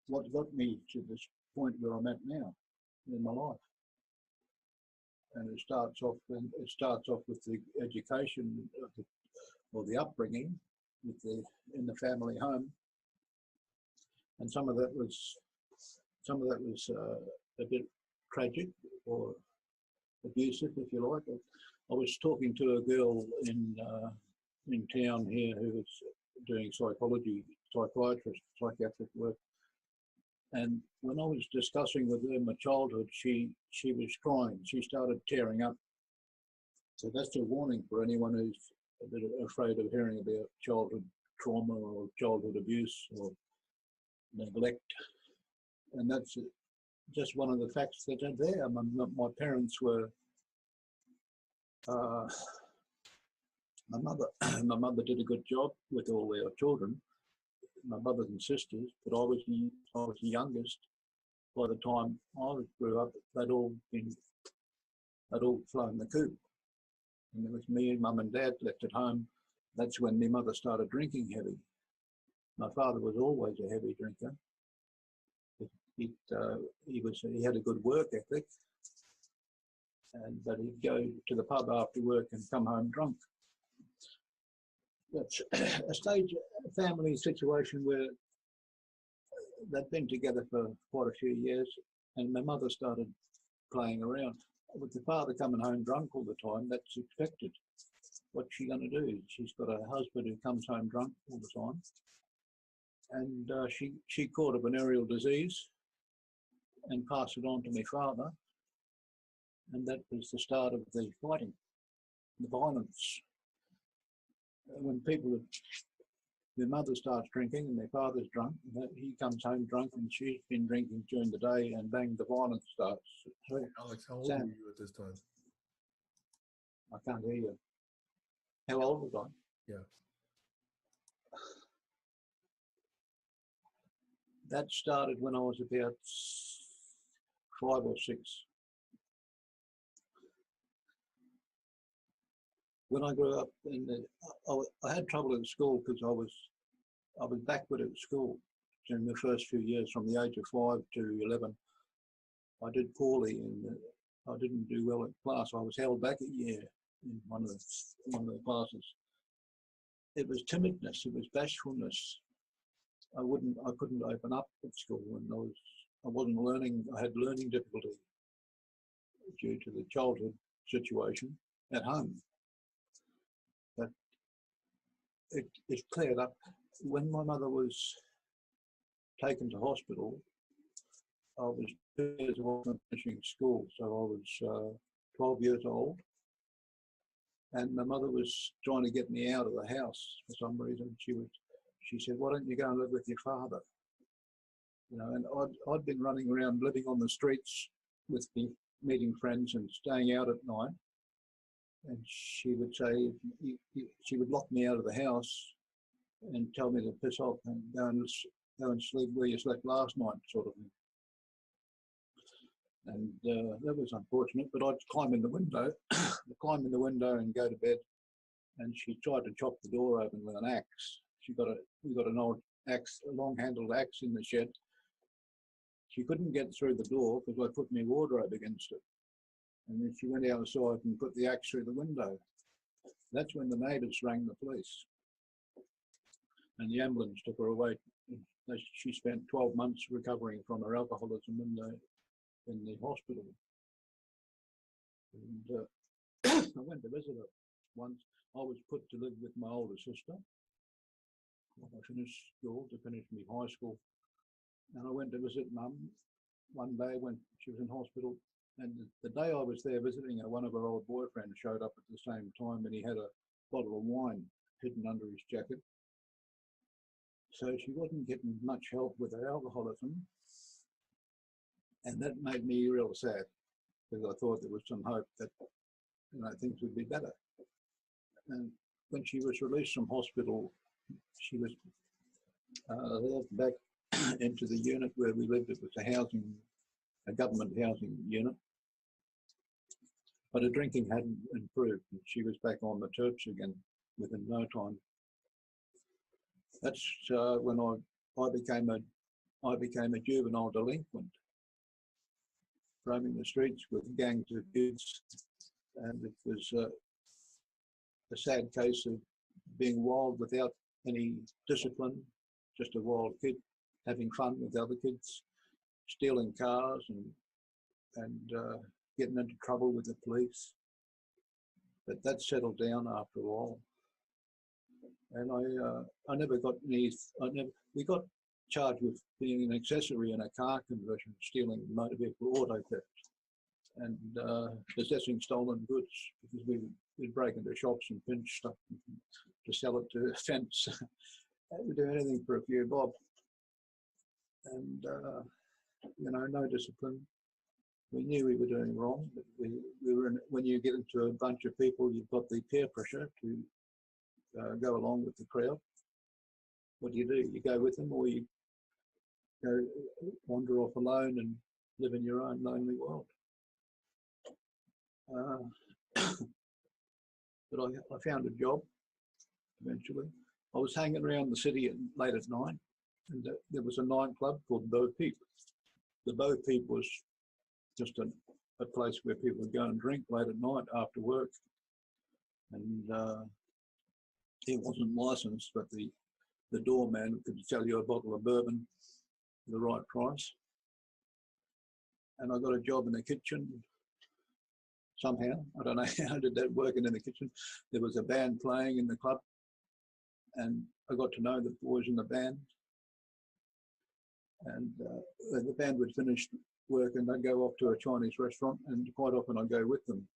what got me to this point where I'm at now in my life. And it starts off with the education of or the upbringing in the family home, and some of that was a bit tragic or abusive, if you like. I was talking to a girl in town here who was doing psychiatric work, and when I was discussing with her my childhood, she was crying. She started tearing up. So that's a warning for anyone who's a bit afraid of hearing about childhood trauma or childhood abuse or neglect. And that's just one of the facts that are there. My parents were, my mother did a good job with all their children, my brothers and sisters, but I was the youngest. By the time I grew up, they'd all flown the coop. And it was me and mum and dad left at home. That's when my mother started drinking heavy. My father was always a heavy drinker. He had a good work ethic, but he'd go to the pub after work and come home drunk. That's a family situation where they'd been together for quite a few years, and my mother started playing around. With the father coming home drunk all the time, that's expected. What's she going to do? She's got a husband who comes home drunk all the time, and she caught a venereal disease and passed it on to my father, and that was the start of the fighting, the violence. When their mother starts drinking and their father's drunk, he comes home drunk and she's been drinking during the day, and bang, the violence starts. Alex, how old were you at this time? I can't hear you. How old was I? Yeah. That started when I was about 5 or 6. When I grew up, I had trouble at school because I was backward at school during the first few years, from the age of 5 to 11. I did poorly, and I didn't do well in class. I was held back a year in one of the classes. It was timidness. It was bashfulness. I couldn't open up at school, and I wasn't learning. I had learning difficulty due to the childhood situation at home. But it cleared up. When my mother was taken to hospital, I was 2 years old from finishing school, so I was 12 years old. And my mother was trying to get me out of the house for some reason. She said, "Why don't you go and live with your father?" You know, and I'd been running around living on the streets with me, meeting friends and staying out at night. And she would say, she would lock me out of the house and tell me to piss off and go and sleep where you slept last night, sort of thing. And that was unfortunate, but I'd climb in the window, and go to bed. And she tried to chop the door open with an axe. We got an old axe, a long-handled axe in the shed. She couldn't get through the door because I put my wardrobe against it. And then she went outside and put the axe through the window. That's when the neighbours rang the police, and the ambulance took her away. She spent 12 months recovering from her alcoholism in the hospital. And I went to visit her once. I was put to live with my older sister. I finished school, to finish my high school. And I went to visit Mum one day when she was in hospital. And the day I was there visiting her, one of her old boyfriends showed up at the same time, and he had a bottle of wine hidden under his jacket. So she wasn't getting much help with her alcoholism. And that made me real sad, because I thought there was some hope that, things would be better. And when she was released from hospital, she was left back into the unit where we lived. It was a government housing unit. But her drinking hadn't improved, and she was back on the terps again within no time. That's when I became I became a juvenile delinquent, roaming the streets with gangs of kids, and it was a sad case of being wild without any discipline, just a wild kid, having fun with other kids, stealing cars and getting into trouble with the police. But that settled down after a while. And I never got any, we got charged with being an accessory in a car conversion, stealing motor vehicle auto theft, and possessing stolen goods, because we'd break into shops and pinch stuff to sell it to fence. We'd do anything for a few bob. And, you know, no discipline. We knew we were doing wrong, but we were in, when you get into a bunch of people, you've got the peer pressure to go along with the crowd. What do? You go with them, or you go wander off alone and live in your own lonely world. But I found a job eventually. I was hanging around the city late at night, and there was a nightclub called Bo Peep. The Bo Peep was just a place where people would go and drink late at night after work. And it wasn't licensed, but the doorman could sell you a bottle of bourbon for the right price. And I got a job in the kitchen somehow. I don't know how I did that, working in the kitchen. There was a band playing in the club, and I got to know the boys in the band. And the band would finish work and they'd go off to a Chinese restaurant, and quite often I'd go with them.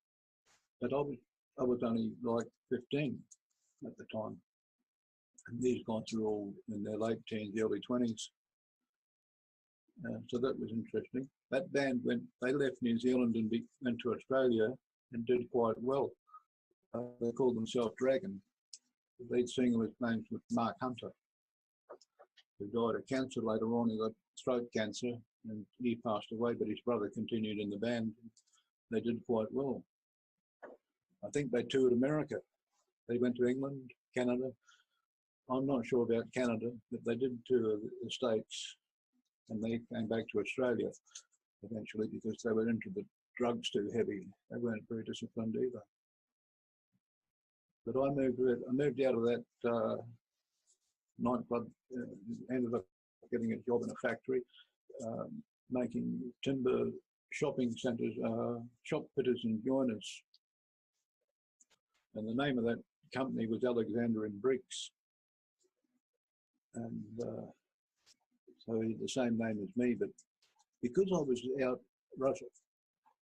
But I was only like 15 at the time. And these guys were all in their late teens, early 20s. So that was interesting. That band they left New Zealand and went to Australia and did quite well. They called themselves Dragon. The lead singer was named Mark Hunter, who died of cancer later on. He got throat cancer and he passed away, but his brother continued in the band. They did quite well. I think they toured America. They went to England, Canada. I'm not sure about Canada, but they did tour the States, and they came back to Australia eventually because they were into the drugs too heavy. They weren't very disciplined either. But I moved out of that nightclub, ended up getting a job in a factory, making timber shopping centres, shop fitters and joiners. And the name of that company was Alexander and Briggs. And so he had the same name as me, but because I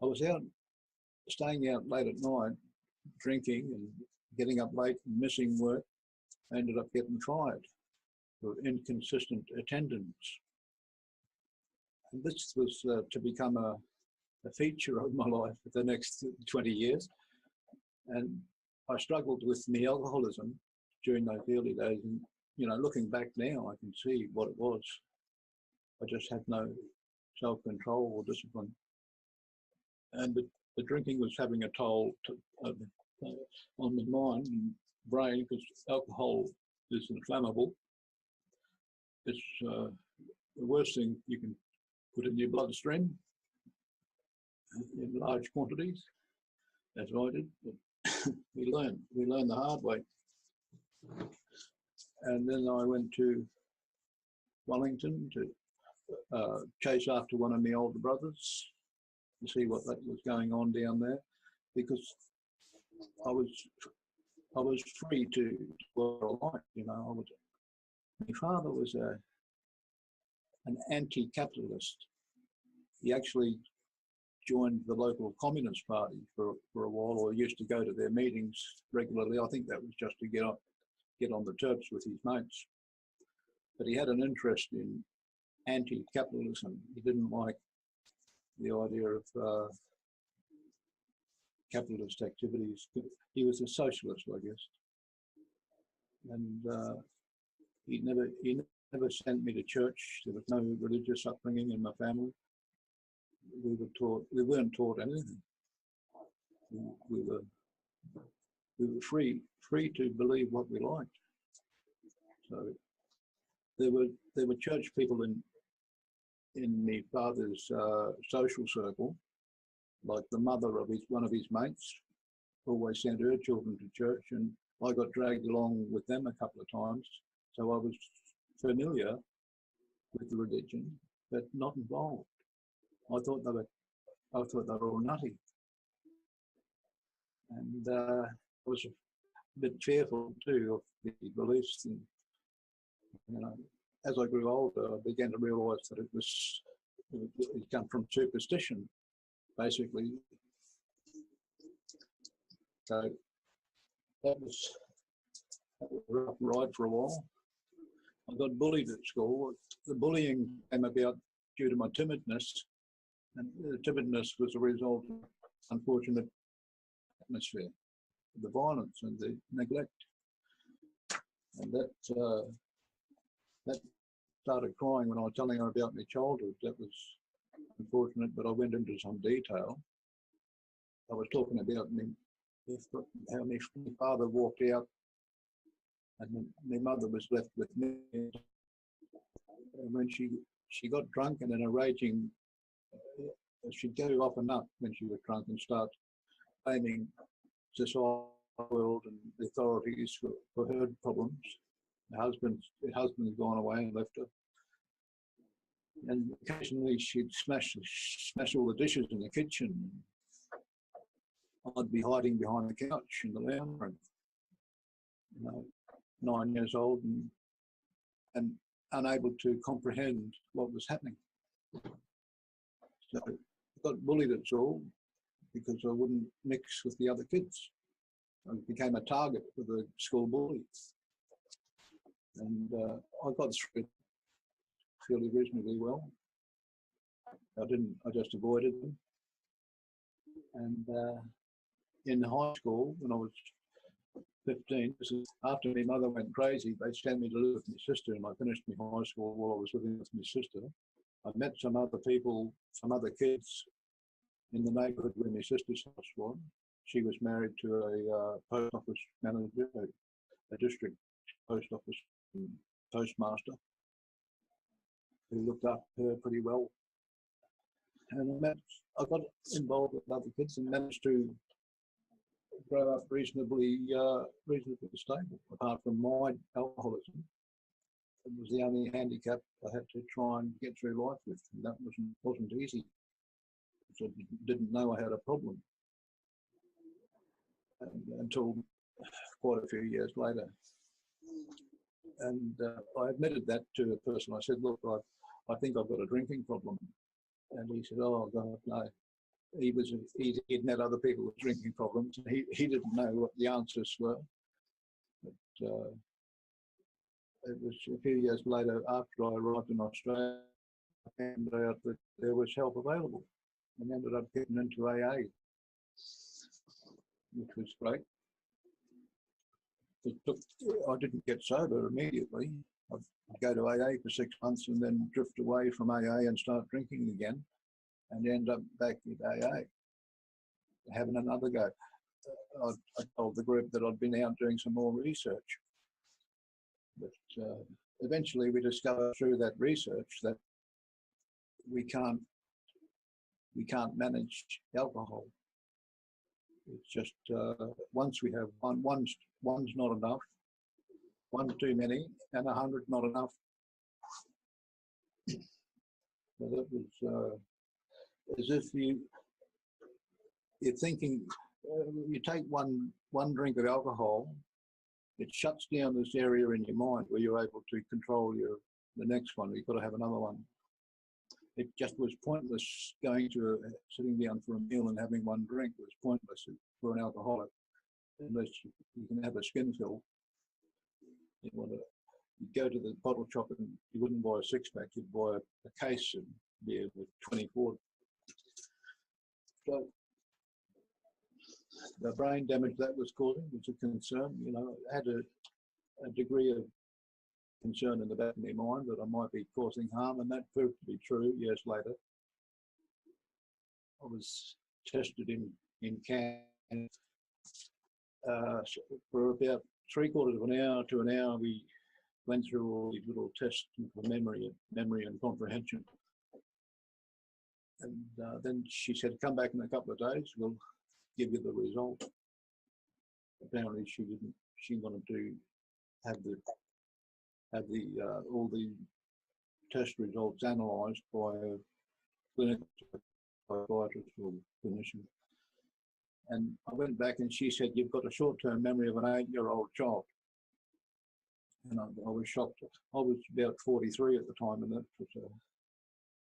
was out, staying out late at night, drinking and getting up late and missing work, I ended up getting fired for inconsistent attendance. And this was to become a feature of my life for the next 20 years. And I struggled with my alcoholism during those early days. And, you know, looking back now, I can see what it was. I just had no self-control or discipline. And the drinking was having a toll on my mind and brain, because alcohol is inflammable. It's the worst thing you can put in your bloodstream in large quantities, as I did. But we learned the hard way. And then I went to Wellington to chase after one of my older brothers to see what that was going on down there, because I was free to do what I liked. You know, my father was an anti-capitalist. He actually joined the local Communist Party for a while, or used to go to their meetings regularly. I think that was just to get on the terps with his mates. But he had an interest in anti-capitalism. He didn't like the idea of capitalist activities. He was a socialist, I guess. And he never sent me to church. There was no religious upbringing in my family. We weren't taught anything. We were free to believe what we liked. So there were church people in my father's social circle, like the mother of one of his mates always sent her children to church, and I got dragged along with them a couple of times. So I was familiar with the religion, but not involved. I thought they were all nutty, and I was a bit fearful too of the beliefs. And you know, as I grew older, I began to realise that it come from superstition, basically. So that was a rough ride for a while. I got bullied at school. The bullying came about due to my timidness, and the timidness was a result of unfortunate atmosphere, the violence and the neglect, and that started crying when I was telling her about my childhood. That was unfortunate, but I went into some detail. I was talking about how my father walked out and my mother was left with me. And when she got drunk and in a raging, she'd go off and up when she was drunk and start blaming society, world and the authorities for her problems. Her husband's gone away and left her. And occasionally she'd smash all the dishes in the kitchen. I'd be hiding behind the couch in the lounge room, 9 years old and unable to comprehend what was happening. So I got bullied at school because I wouldn't mix with the other kids. I became a target for the school bullies. And I got through it fairly reasonably well. I just avoided them. And in high school, when I was 15, this is after my mother went crazy, they sent me to live with my sister, and I finished my high school while I was living with my sister. I met some other people, some other kids in the neighbourhood where my sister's house was. She was married to a post office manager, a district post office postmaster, who looked after her pretty well. And I got involved with other kids and managed to grow up reasonably stable, apart from my alcoholism. It was the only handicap I had to try and get through life with, and that wasn't easy. So I didn't know I had a problem until quite a few years later. And I admitted that to a person. I said, look, I think I've got a drinking problem. And he said, oh, God, no. He'd met other people with drinking problems. And he didn't know what the answers were. But it was a few years later, after I arrived in Australia, I found out that there was help available and ended up getting into AA, which was great. I didn't get sober immediately. I'd go to AA for 6 months and then drift away from AA and start drinking again and end up back at AA, having another go. I told the group that I'd been out doing some more research. But eventually we discovered through that research that we can't manage alcohol. It's just once we have one's not enough, one too many, and 100 not enough. So that was as if you're thinking, you take one drink of alcohol, it shuts down this area in your mind where you're able to control the next one. You've got to have another one. It just was pointless going to sitting down for a meal and having one drink. It was pointless for an alcoholic unless you can have a skin fill. You go to the bottle shop and you wouldn't buy a 6-pack, you'd buy a case of beer with 24. So the brain damage that was causing was a concern. I had a degree of concern in the back of my mind that I might be causing harm, and that proved to be true years later. I was tested in Canada for about 3/4 of an hour to an hour. We went through all these little tests for memory and comprehension. then she said, come back in a couple of days, we'll give you the result. Apparently she didn't, she wanted to have all the test results analysed by a clinical psychiatrist or clinician. And I went back and she said, you've got a short-term memory of an 8-year-old child. And I was shocked. I was about 43 at the time, and that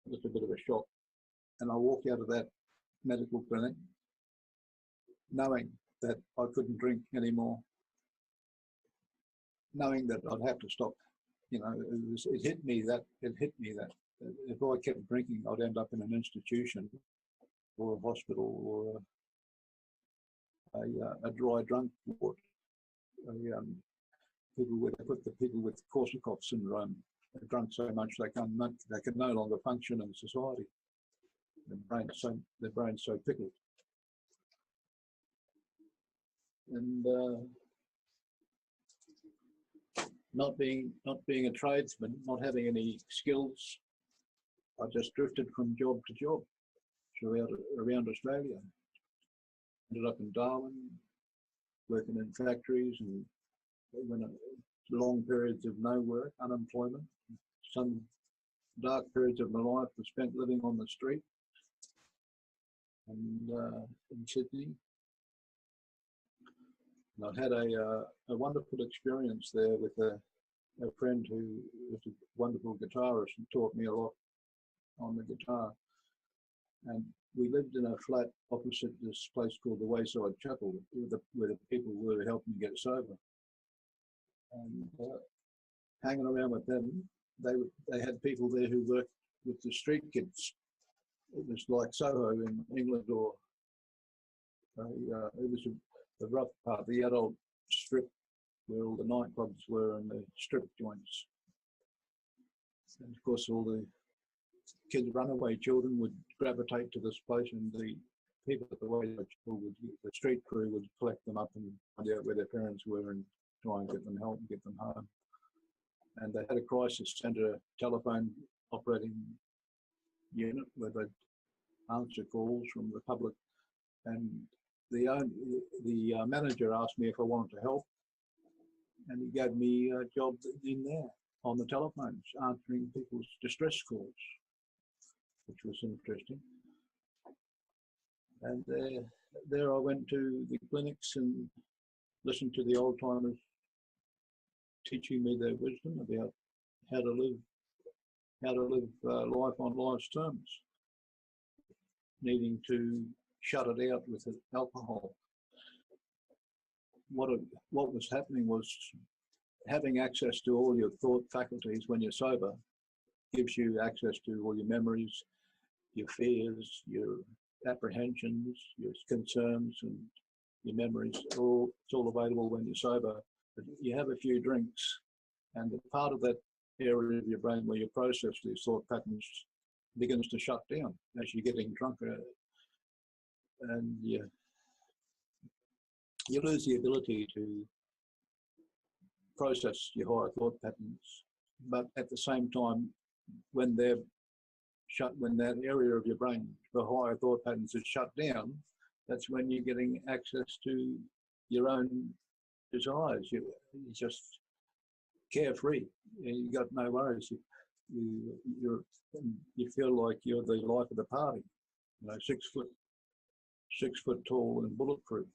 was a bit of a shock. And I walked out of that medical clinic knowing that I couldn't drink anymore, knowing that I'd have to stop. You know, it hit me that if I kept drinking, I'd end up in an institution or a hospital or a dry drunk ward. They put the people with Korsakoff syndrome, they're drunk so much they can no longer function in society. Their brain's so pickled. And not being a tradesman, not having any skills, I just drifted from job to job around Australia. Ended up in Darwin, working in factories, and when long periods of no work, unemployment. Some dark periods of my life were spent living on the street, and in Sydney. And I had a wonderful experience there with a friend who was a wonderful guitarist and taught me a lot on the guitar. And we lived in a flat opposite this place called the Wayside Chapel, where the people were helping get sober. And hanging around with them, they had people there who worked with the street kids. It was like Soho in England, or it was the rough part, the adult strip where all the nightclubs were and the strip joints. And of course, all the kids, runaway children, would gravitate to this place, and the people at the Wayside Chapel, the street crew, would collect them up and find out where their parents were and try and get them help and get them home. And they had a crisis centre telephone operating unit where they'd answer calls from the public. And the manager asked me if I wanted to help, and he gave me a job in there on the telephones, answering people's distress calls, which was interesting. And there I went to the clinics and listened to the old timers teaching me their wisdom about how to live life on life's terms, needing to shut it out with alcohol. What was happening was having access to all your thought faculties when you're sober gives you access to all your memories, your fears, your apprehensions, your concerns, and your memories. It's all available when you're sober. But you have a few drinks, and the part of that area of your brain where you process these thought patterns begins to shut down as you're getting drunker, and you lose the ability to process your higher thought patterns. But at the same time, when they're shut, when that area of your brain, the higher thought patterns, is shut down, that's when you're getting access to your own desires. You're just carefree. You got no worries. You feel like you're the life of the party. You know, 6 foot tall and bulletproof.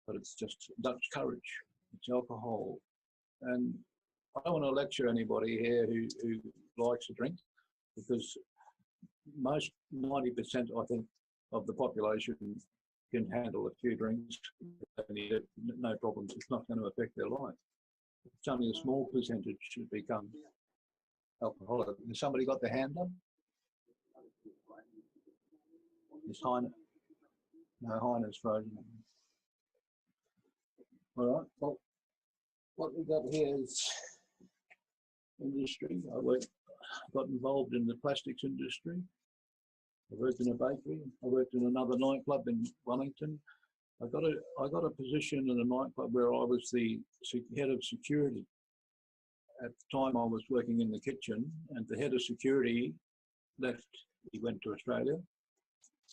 But it's just Dutch courage. It's alcohol. And I don't want to lecture anybody here who likes to drink, because most 90%, I think, of the population can handle a few drinks. No problems. It's not going to affect their life. It's only a small percentage should become alcoholic. Has somebody got their hand up? Is Heiner? No, Heiner's frozen. All right. Well, what we've got here is industry. I got involved in the plastics industry. I worked in a bakery. I worked in another nightclub in Wellington. I got a position in a nightclub where I was the head of security. At the time, I was working in the kitchen, and the head of security left he went to Australia,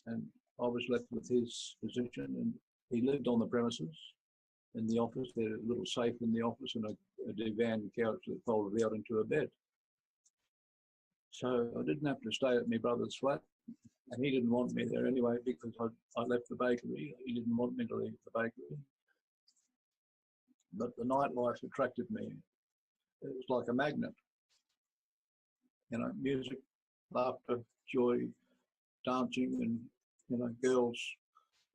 and I was left with his position, and he lived on the premises in the office. There was a little safe in the office and a divan couch that folded out into a bed. So I didn't have to stay at my brother's flat, and he didn't want me there anyway because I left the bakery. He didn't want me to leave the bakery. But the nightlife attracted me. It was like a magnet. You know, music, laughter, joy, dancing, and, you know, girls.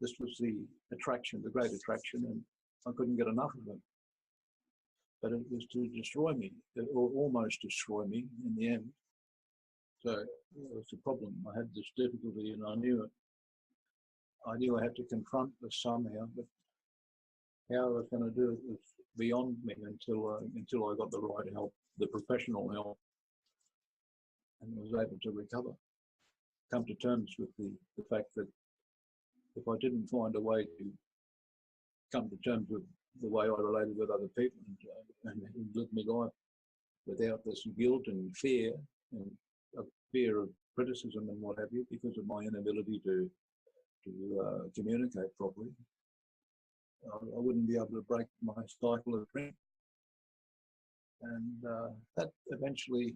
This was the attraction, the great attraction, and I couldn't get enough of it. But it was to destroy me, or almost destroy me in the end. So it was a problem. I had this difficulty, and I knew it. I knew I had to confront this somehow, but how I was going to do it was beyond me until I got the right help, the professional help, and was able to recover. Come to terms with the fact that if I didn't find a way to come to terms with the way I related with other people and live my life without this guilt and fear, and a fear of criticism and what have you, because of my inability to communicate properly, I wouldn't be able to break my cycle of drink. And that eventually,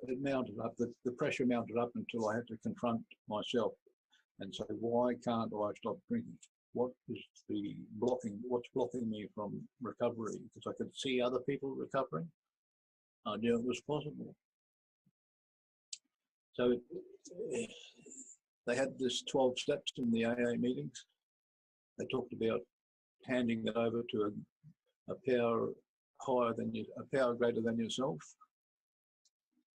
it mounted up, the pressure mounted up until I had to confront myself and say, why can't I stop drinking? What is what's blocking me from recovery? Because I could see other people recovering. I knew it was possible. So they had this 12 steps in the AA meetings. They talked about handing it over to a power higher than you, a power greater than yourself.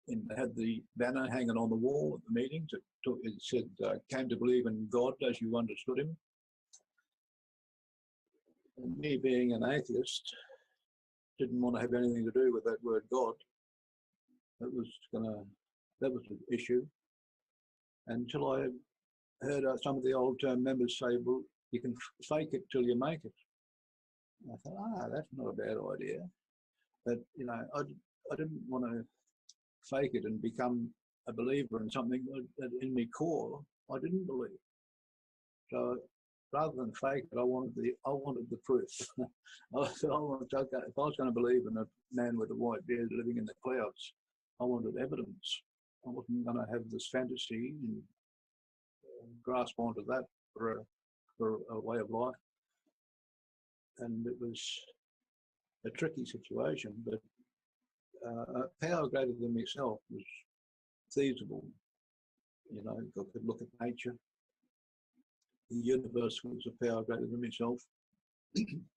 And they had the banner hanging on the wall at the meetings. It said, came to believe in God as you understood him. And me being an atheist, didn't want to have anything to do with that word God. That was the issue. Until I heard some of the old-term members say, well, you can fake it till you make it. And I thought, that's not a bad idea. But, you know, I didn't want to fake it and become a believer in something that in my core I didn't believe. So rather than fake it, I wanted the proof. I said, okay, if I was going to believe in a man with a white beard living in the clouds, I wanted evidence. I wasn't going to have this fantasy and grasp onto that for a way of life. And it was a tricky situation, but a power greater than myself was feasible. You know, I could look at nature. The universe was a power greater than myself.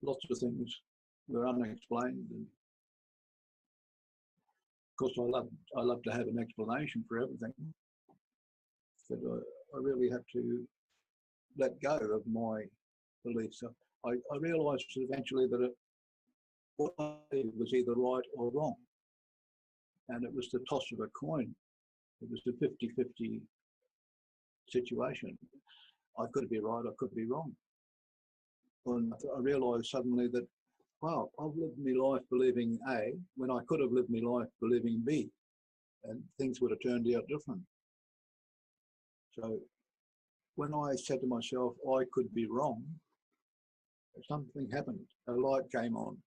Lots of things were unexplained, and of course I love to have an explanation for everything. But I really had to let go of my beliefs. So I realised eventually that what I did was either right or wrong. And it was the toss of a coin. It was the 50-50 situation. I could be right, I could be wrong. And I realised suddenly that, wow, I've lived my life believing A when I could have lived my life believing B, and things would have turned out different. So when I said to myself, I could be wrong, something happened. A light came on,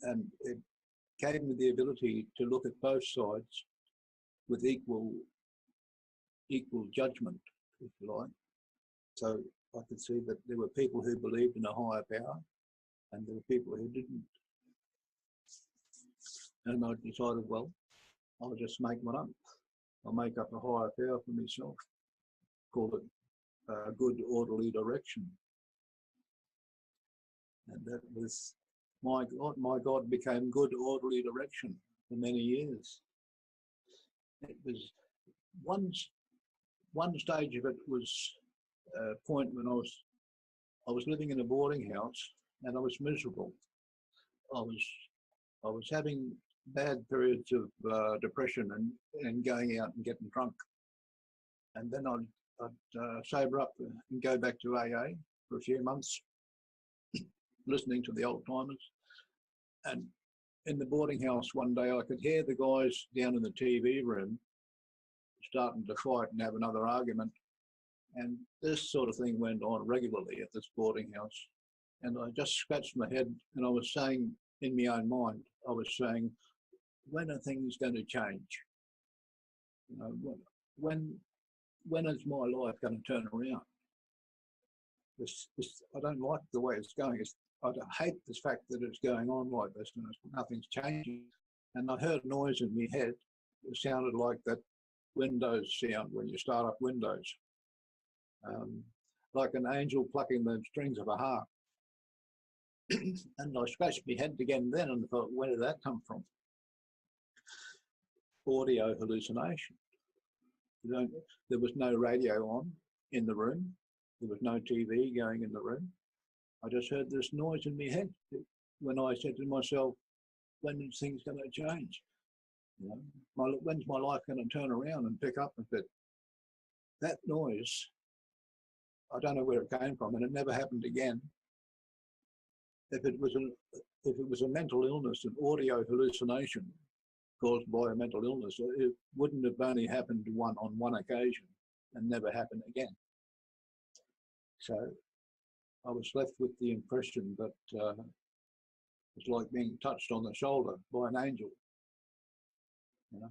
and it gave me the ability to look at both sides with equal judgment, if you like. So I could see that there were people who believed in a higher power, and there were people who didn't. And I decided, well, I'll just make one up. I'll make up a higher power for myself. Call it good orderly direction. And that was my God became good orderly direction for many years. It was one stage of it was a point when I was living in a boarding house and I was miserable. I was having bad periods of depression and going out and getting drunk. And then I'd sober up and go back to AA for a few months, listening to the old timers. And in the boarding house one day, I could hear the guys down in the TV room starting to fight and have another argument. And this sort of thing went on regularly at this boarding house. And I just scratched my head and I was saying in my own mind, I was saying, when are things going to change? You know, when is my life going to turn around? I don't like the way it's going. I hate the fact that it's going on like this and nothing's changing. And I heard noise in my head. It sounded like that Windows sound when you start up Windows, like an angel plucking the strings of a harp. And I scratched my head again then and thought, where did that come from? Audio hallucination. There was no radio on in the room. There was no TV going in the room. I just heard this noise in my head when I said to myself, when is things going to change? You know, when's my life going to turn around and pick up a bit? That noise, I don't know where it came from, and it never happened again. If it was a mental illness, an audio hallucination caused by a mental illness, it wouldn't have only happened on one occasion and never happened again. So I was left with the impression that it's like being touched on the shoulder by an angel. You know,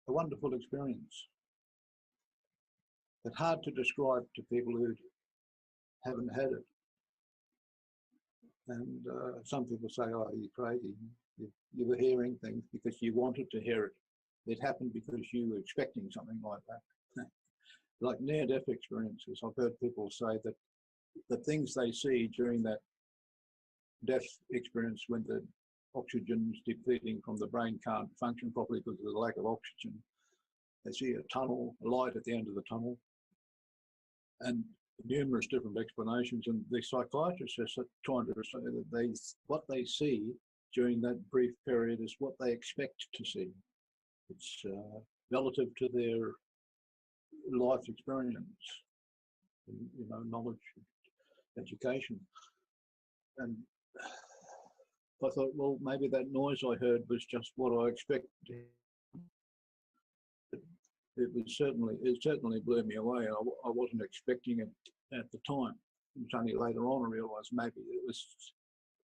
a wonderful experience, but hard to describe to people who haven't had it. And some people say, oh, you're crazy. You were hearing things because you wanted to hear it. It happened because you were expecting something like that. Like near-death experiences, I've heard people say that the things they see during that death experience, when the oxygen is depleting from the brain, can't function properly because of the lack of oxygen. They see a tunnel, a light at the end of the tunnel, and numerous different explanations. And the psychiatrists are trying to say that what they see during that brief period is what they expect to see. It's relative to their life experience, you know, knowledge, education. And I thought, well, maybe that noise I heard was just what I expected. It certainly blew me away. I wasn't expecting it at the time. It was only later on I realised maybe it was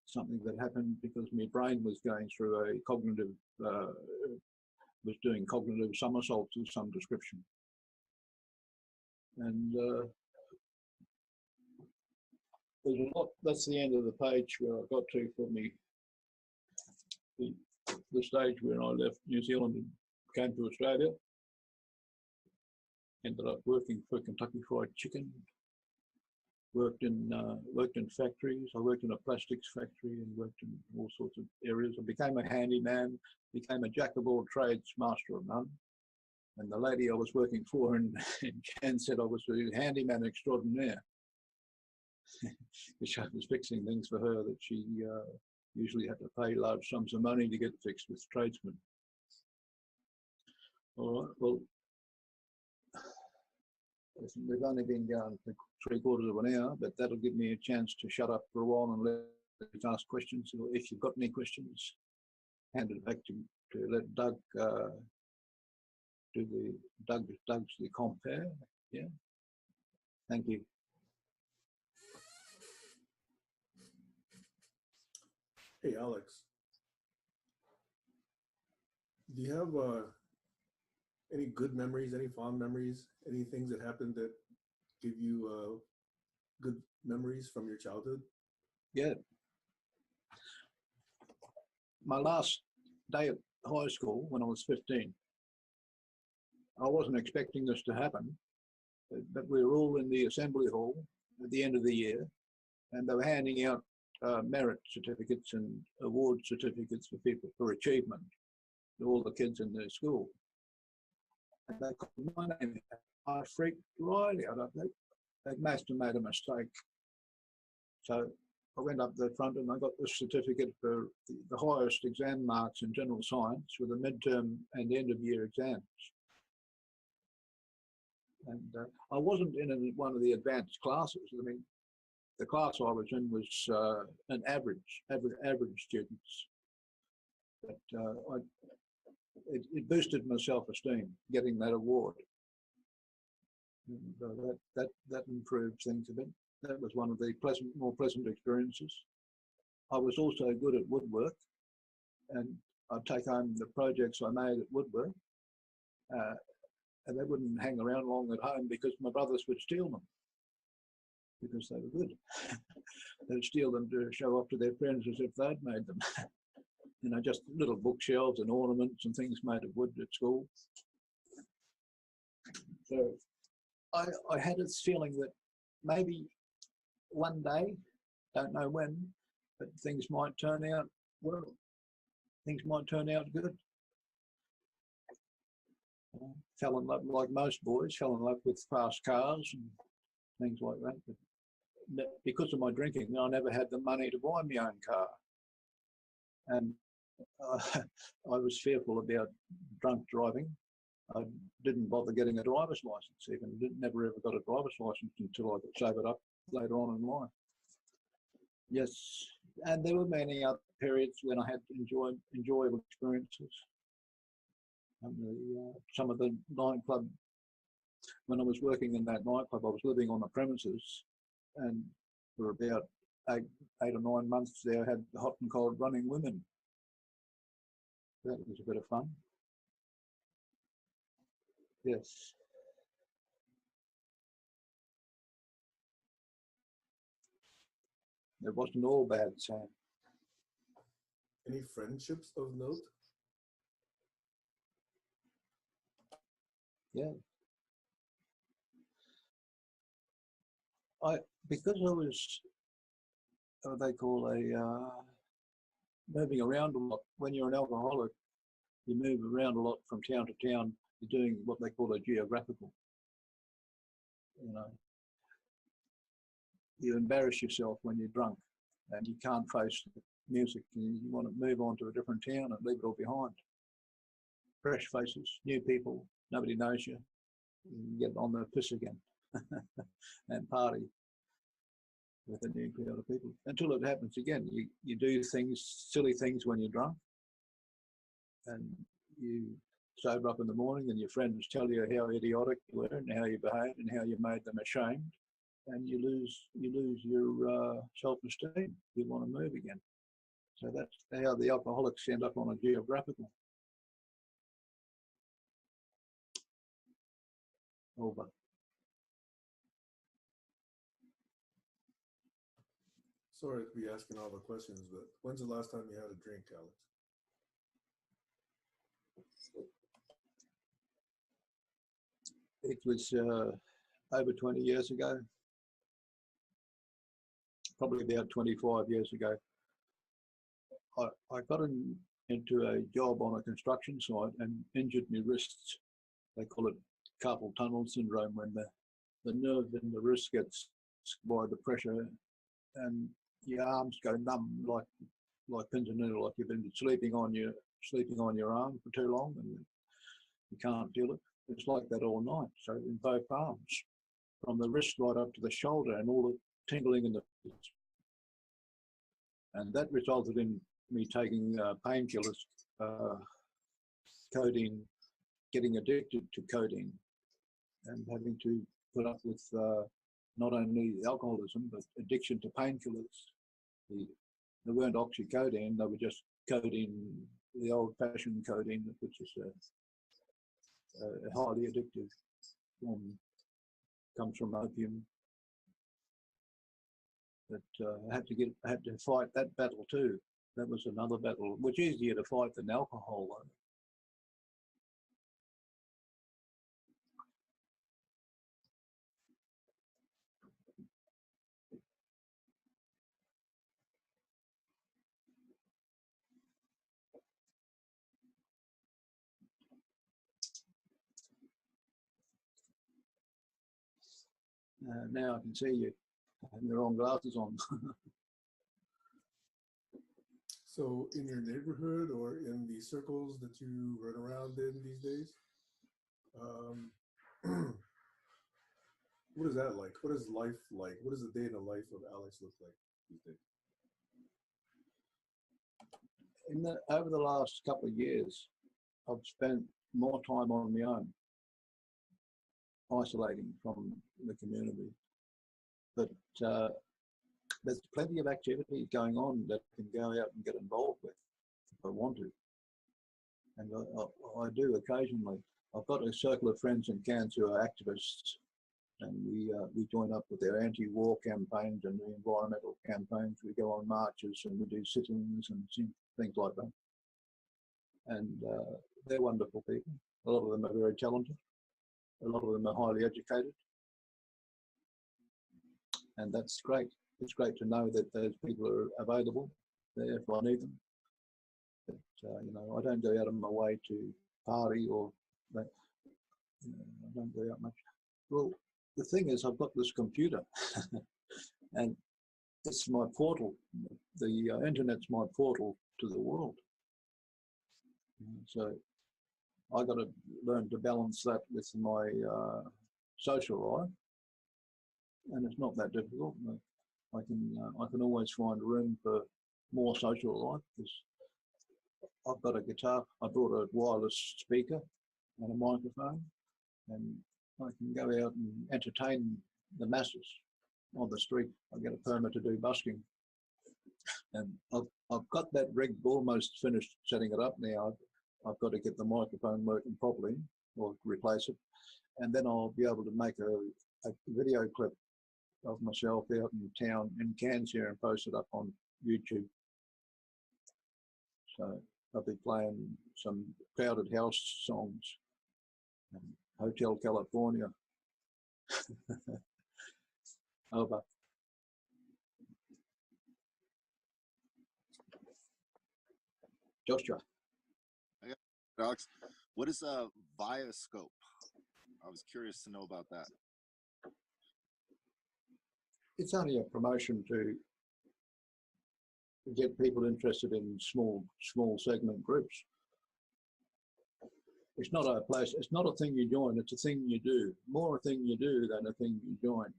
something that happened because my brain was going through a cognitive, was doing cognitive somersaults of some description. And there's a lot. That's the end of the page where I got to for me. The stage where I left New Zealand and came to Australia. Ended up working for Kentucky Fried Chicken. Worked in factories. I worked in a plastics factory and worked in all sorts of areas. I became a handyman. Became a jack of all trades, master of none. And the lady I was working for in Cairns said I was a handyman extraordinaire. Because I was fixing things for her that she usually had to pay large sums of money to get fixed with tradesmen. All right, well, we've only been going for 3/4 of an hour, but that'll give me a chance to shut up for a while and let you ask questions. Or if you've got any questions, hand it back to let Doug do Doug's the compare. Yeah. Thank you. Hey, Alex. Do you have any good memories, any fond memories, any things that happened that give you good memories from your childhood? Yeah. My last day at high school when I was 15, I wasn't expecting this to happen, but we were all in the assembly hall at the end of the year, and they were handing out merit certificates and award certificates for people for achievement to all the kids in their school. And they called my name. I freaked right out. They must have made a mistake. So I went up the front and I got this certificate for the highest exam marks in general science with the midterm and end of year exams. And I wasn't in one of the advanced classes. I mean, the class I was in was an average students. But it boosted my self-esteem, getting that award. And, that improved things a bit. That was one of the more pleasant experiences. I was also good at woodwork, and I'd take home the projects I made at woodwork, and they wouldn't hang around long at home because my brothers would steal them because they were good. They'd steal them to show off to their friends as if they'd made them. You know, just little bookshelves and ornaments and things made of wood at school. So I had this feeling that maybe one day, don't know when, but things might turn out well. Things might turn out good. Fell in love, like most boys, fell in love with fast cars and things like that. But because of my drinking, I never had the money to buy my own car. And I was fearful about drunk driving. I didn't bother getting a driver's license even. Never ever got a driver's license until I could save it up later on in life. Yes, and there were many other periods when I had enjoyable experiences. Some of the nightclub, when I was working in that nightclub, I was living on the premises, and for about eight or 9 months there, I had hot and cold running women. That was a bit of fun. Yes. It wasn't all bad, Sam. Any friendships of note? Yeah. Because I was what they call moving around a lot. When you're an alcoholic, you move around a lot from town to town. You're doing what they call a geographical. You know, you embarrass yourself when you're drunk, and you can't face the music. You want to move on to a different town and leave it all behind. Fresh faces, new people, nobody knows you. You get on the piss again and party with a new crowd of people until it happens again. You do things, silly things when you're drunk, and you sober up in the morning and your friends tell you how idiotic you were and how you behaved and how you made them ashamed, and you lose your self-esteem. You want to move again. So that's how the alcoholics end up on a geographical. Over. Sorry to be asking all the questions, but when's the last time you had a drink, Alex? It was over 20 years ago, probably about 25 years ago. I got into a job on a construction site and injured my wrists. They call it carpal tunnel syndrome, when the nerve in the wrist gets by the pressure and your arms go numb like pins and needles, like you've been sleeping on your arm for too long and you can't feel it. It's like that all night. So in both arms, from the wrist right up to the shoulder, and all the tingling in the wrist. And that resulted in me taking painkillers, codeine, getting addicted to codeine, and having to put up with not only alcoholism but addiction to painkillers. They weren't oxycodone; they were just codeine, the old-fashioned codeine, which is a highly addictive form. Comes from opium. But I had to fight that battle too. That was another battle, which is easier to fight than alcohol, though. Now I can see you having the wrong glasses on. So in your neighborhood or in the circles that you run around in these days, what is that like? What is life like? What does a day in the life of Alex look like these days? over the last couple of years, I've spent more time on my own, isolating from the community. But there's plenty of activities going on that I can go out and get involved with if I want to. And I do occasionally. I've got a circle of friends in Cairns who are activists, and we join up with their anti-war campaigns and the environmental campaigns. We go on marches and we do sit-ins and things like that. And they're wonderful people. A lot of them are very talented. A lot of them are highly educated. And that's great. It's great to know that those people are available there if I need them. But, you know, I don't go out of my way to party or that. You know, I don't go out much. Well, the thing is, I've got this computer and it's my portal. The internet's my portal to the world. So I got to learn to balance that with my social life, and it's not that difficult. I can always find room for more social life because I've got a guitar. I brought a wireless speaker and a microphone, and I can go out and entertain the masses on the street. I get a permit to do busking, and I've got that rig almost finished setting it up now. I've got to get the microphone working properly or replace it, and then I'll be able to make a video clip of myself out in town in Cairns here and post it up on YouTube. So I'll be playing some Crowded House songs, and Hotel California. Over. Joshua. Alex, what is a Bioscope? I was curious to know about that. It's only a promotion to get people interested in small segment groups. It's not a place, it's not a thing you join, it's a thing you do. More a thing you do than a thing you join.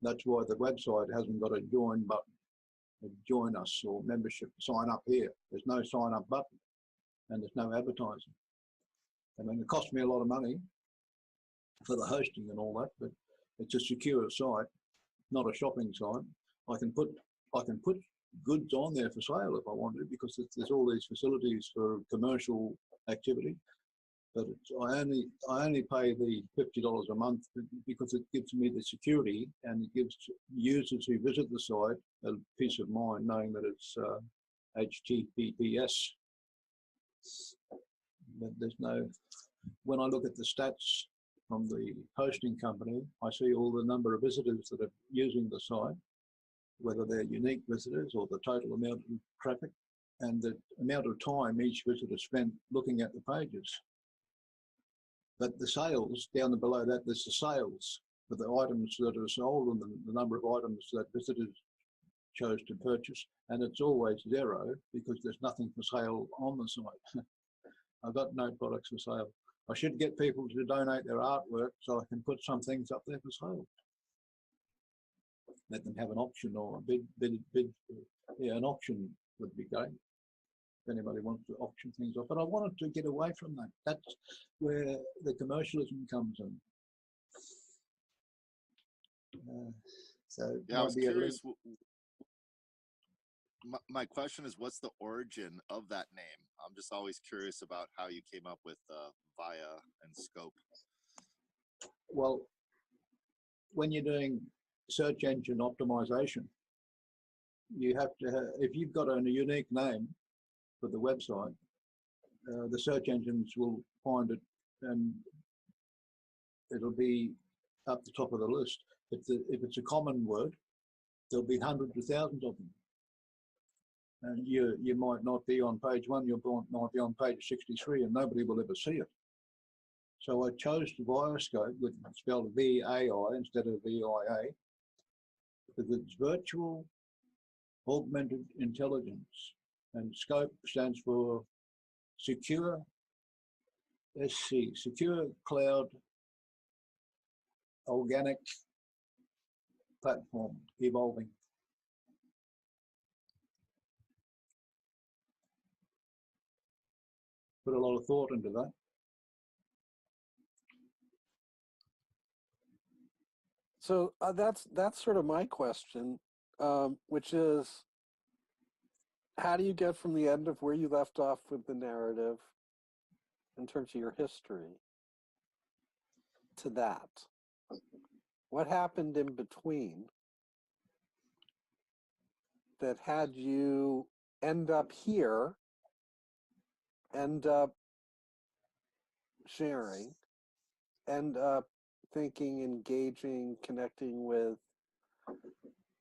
That's why the website hasn't got a join button. Join us or membership, sign up here. There's no sign up button and there's no advertising. I mean, it cost me a lot of money for the hosting and all that, but it's a secure site, not a shopping site. I can put goods on there for sale if I want to, because there's all these facilities for commercial activity. But I only pay the $50 a month because it gives me the security and it gives users who visit the site a peace of mind knowing that it's HTTPS. But there's no, when I look at the stats from the hosting company, I see all the number of visitors that are using the site, whether they're unique visitors or the total amount of traffic, and the amount of time each visitor spent looking at the pages. But the sales, down below that, there's the sales for the items that are sold and the number of items that visitors chose to purchase, and it's always zero because there's nothing for sale on the site. I've got no products for sale. I should get people to donate their artwork so I can put some things up there for sale. Let them have an auction or a bid. Yeah, an auction would be great if anybody wants to auction things off. But I wanted to get away from that. That's where the commercialism comes in. So yeah, I was curious. My question is, what's the origin of that name? I'm just always curious about how you came up with Via and Scope. Well, when you're doing search engine optimization, you have to have, if you've got a unique name for the website, the search engines will find it and it'll be up the top of the list. If it's a common word, there'll be hundreds of thousands of them. And you might not be on page 1, you might be on page 63 and nobody will ever see it. So I chose the Bioscope, which is spelled V-A-I instead of V-I-A, because it's virtual augmented intelligence. And SCOPE stands for Secure Secure Cloud Organic Platform Evolving. put a lot of thought into that. So that's sort of my question, which is, how do you get from the end of where you left off with the narrative in terms of your history to that? What happened in between that had you end up here, end up sharing, end up thinking, engaging, connecting with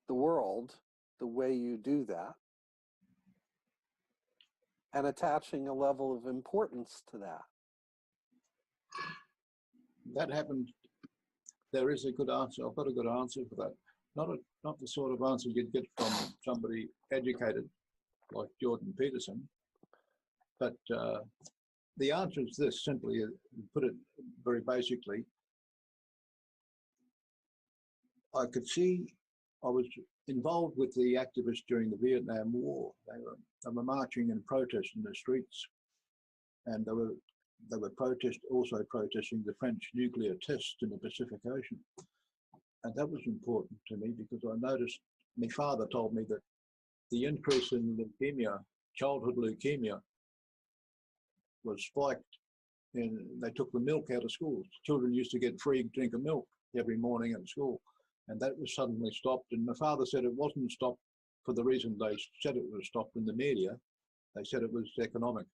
the world the way you do that, and attaching a level of importance to that? That happened. There is a good answer. I've got a good answer for that. Not the sort of answer you'd get from somebody educated like Jordan Peterson, but the answer is this: simply, put it very basically, I could see I was involved with the activists during the Vietnam War. They were marching and protesting in the streets, and they were also protesting the French nuclear tests in the Pacific Ocean. And that was important to me because I noticed, my father told me that the increase in leukemia, childhood leukemia, was spiked. And they took the milk out of schools. Children used to get free drink of milk every morning at school. And that was suddenly stopped. And my father said it wasn't stopped for the reason they said it was stopped in the media. They said it was economic.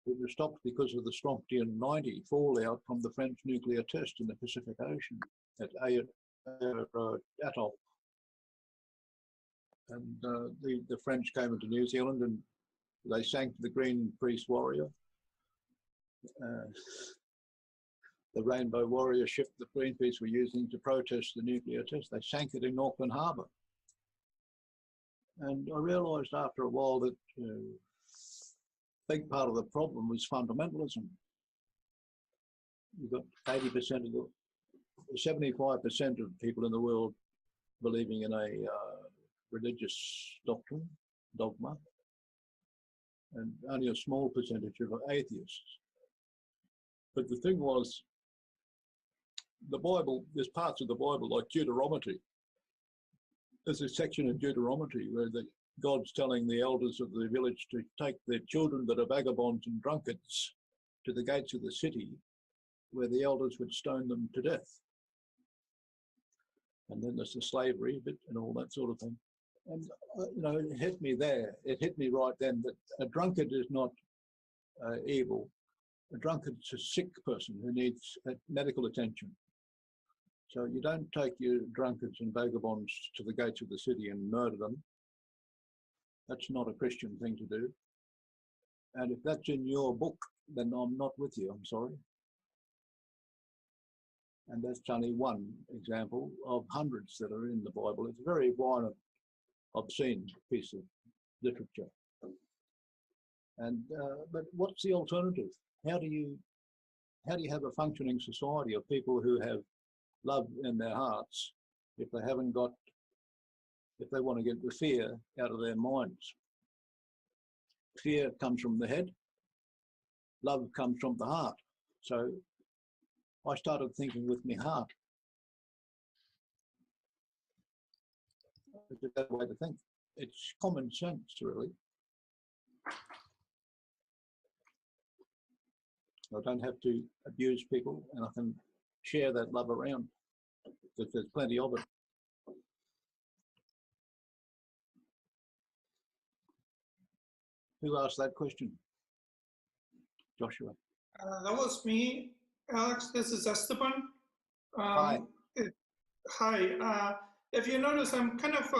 It was stopped because of the strontium 90 fallout from the French nuclear test in the Pacific Ocean at Atoll. And the French came into New Zealand and they sank the Green Priest Warrior. The Rainbow Warrior ship that Greenpeace were using to protest the nuclear test, they sank it in Auckland Harbour. And I realised after a while that big part of the problem was fundamentalism. You've got 80% of 75% of people in the world believing in a religious doctrine, dogma, and only a small percentage of atheists. But the thing was, the Bible, there's parts of the Bible like Deuteronomy. There's a section in Deuteronomy where God's telling the elders of the village to take their children that are vagabonds and drunkards to the gates of the city where the elders would stone them to death. And then there's the slavery bit and all that sort of thing. And, it hit me there. It hit me right then that a drunkard is not evil. A drunkard is a sick person who needs medical attention. So you don't take your drunkards and vagabonds to the gates of the city and murder them. That's not a Christian thing to do. And if that's in your book, then I'm not with you, I'm sorry. And that's only one example of hundreds that are in the Bible. It's a very violent, obscene piece of literature. And but what's the alternative? How do you have a functioning society of people who have love in their hearts if they want to get the fear out of their minds? Fear comes from the head, love comes from the heart. So I started thinking with my heart. It's a better way to think. It's common sense, really. I don't have to abuse people, and I can share that love around, because there's plenty of it. Who asked that question? Joshua. That was me, Alex. This is Esteban. Hi. Hi. If you notice, I'm kind of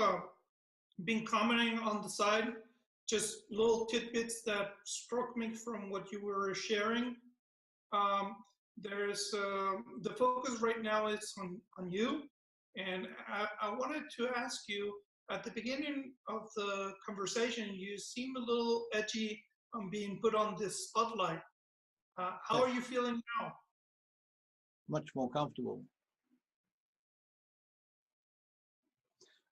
been commenting on the side, just little tidbits that struck me from what you were sharing. There's the focus right now is on you, and I wanted to ask you, at the beginning of the conversation, you seem a little edgy on being put on this spotlight. How are you feeling now? Much more comfortable.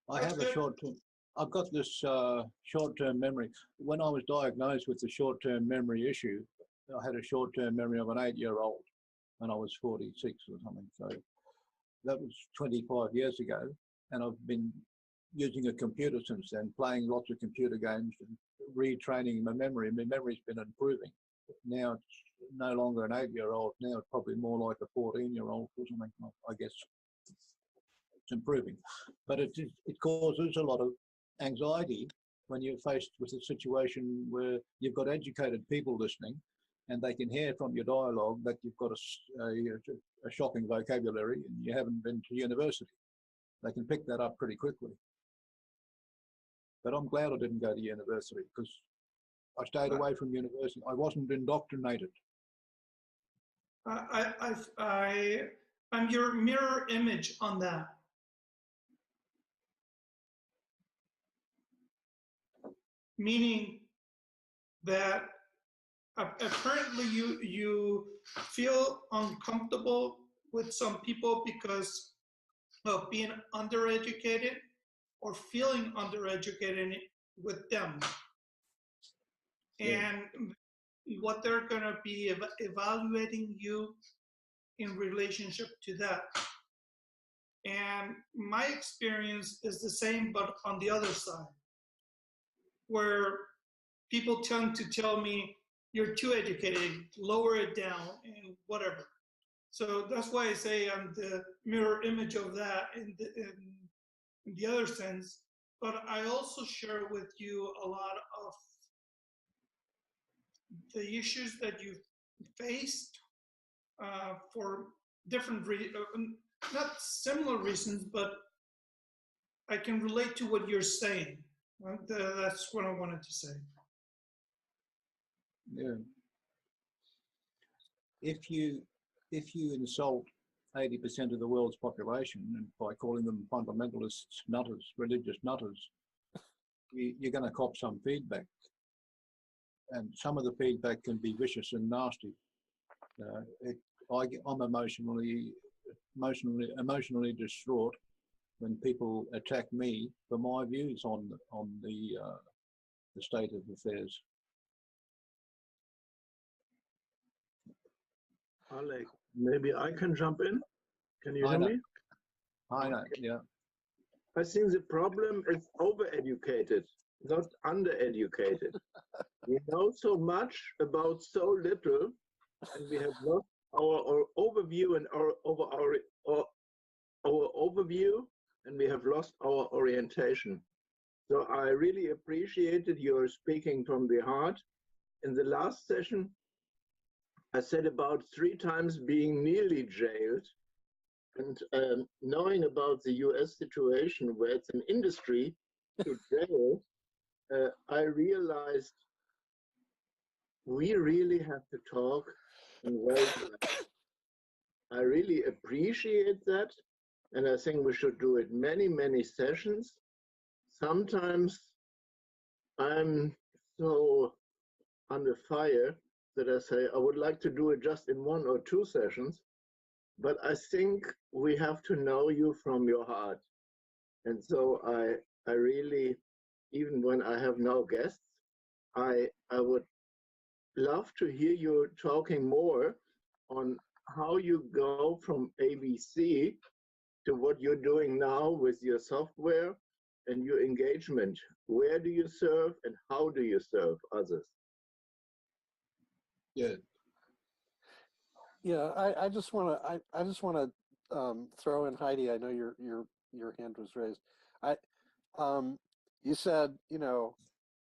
I That's have a short-term. I've got this short-term memory. When I was diagnosed with the short-term memory issue, I had a short-term memory of an 8-year-old when I was 46 or something. So that was 25 years ago, and I've been using a computer since then, playing lots of computer games and retraining my memory. My memory's been improving. Now it's no longer an 8-year-old. Now it's probably more like a 14-year-old or something. I guess it's improving, but it causes a lot of anxiety when you're faced with a situation where you've got educated people listening, and they can hear from your dialogue that you've got a shocking vocabulary and you haven't been to university. They can pick that up pretty quickly. But I'm glad I didn't go to university, because I stayed away from university. I wasn't indoctrinated. I'm your mirror image on that. Meaning that apparently you feel uncomfortable with some people because of being undereducated or feeling undereducated with them. Yeah. And what they're going to be evaluating you in relationship to that. And my experience is the same, but on the other side, where people tend to tell me, you're too educated, lower it down, and whatever. So that's why I say I'm the mirror image of that in the other sense. But I also share with you a lot of the issues that you've faced for different not similar reasons, but I can relate to what you're saying. That's what I wanted to say. Yeah. If you insult 80% of the world's population, and by calling them fundamentalists, nutters, religious nutters, you're going to cop some feedback, and some of the feedback can be vicious and nasty. I'm emotionally distraught when people attack me for my views on the state of affairs. Alec, maybe I can jump in. Can you hear Heiner. me? Heiner, yeah. I think the problem is overeducated, not undereducated. We know so much about so little, and we have lost our overview and our overview, and we have lost our orientation. So I really appreciated your speaking from the heart. In the last session, I said about 3 times being nearly jailed, and knowing about the US situation where it's an industry to jail, I realized we really have to talk and raise that. I really appreciate that, and I think we should do it many, many sessions. Sometimes I'm so under fire that I say I would like to do it just in 1 or 2 sessions, but I think we have to know you from your heart. And so I really, even when I have no guests, I would love to hear you talking more on how you go from ABC to what you're doing now with your software and your engagement. Where do you serve and how do you serve others? Yeah. Yeah, I just want to throw in, Heidi. I know your hand was raised. You said,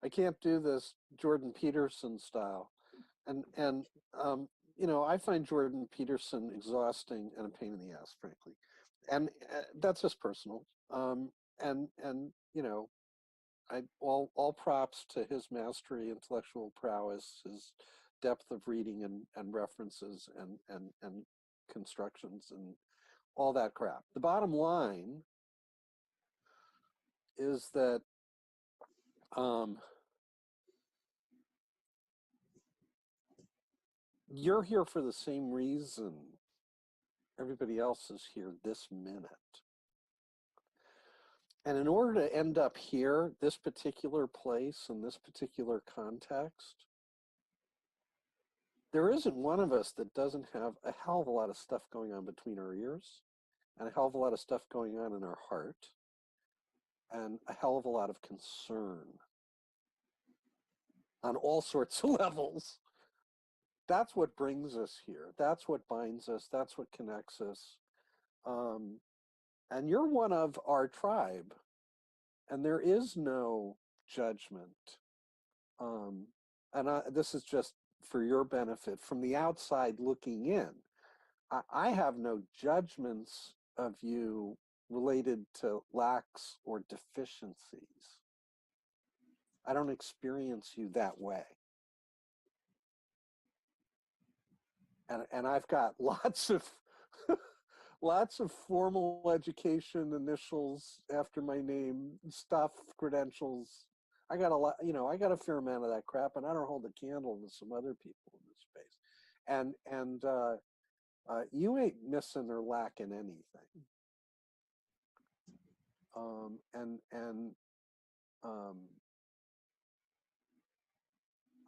I can't do this Jordan Peterson style, and I find Jordan Peterson exhausting and a pain in the ass, frankly, and that's just personal. And all props to his mastery, intellectual prowess, his depth of reading and references and constructions and all that crap. The bottom line is that you're here for the same reason everybody else is here this minute. And in order to end up here, this particular place, in this particular context, there isn't one of us that doesn't have a hell of a lot of stuff going on between our ears, and a hell of a lot of stuff going on in our heart, and a hell of a lot of concern on all sorts of levels. That's what brings us here. That's what binds us. That's what connects us. And you're one of our tribe, and there is no judgment. This is just for your benefit. From the outside looking in, I have no judgments of you related to lacks or deficiencies. I don't experience you that way. And I've got lots of lots of formal education initials after my name, stuff, credentials. I got a lot, I got a fair amount of that crap, and I don't hold a candle to some other people in this space. And you ain't missing or lacking anything.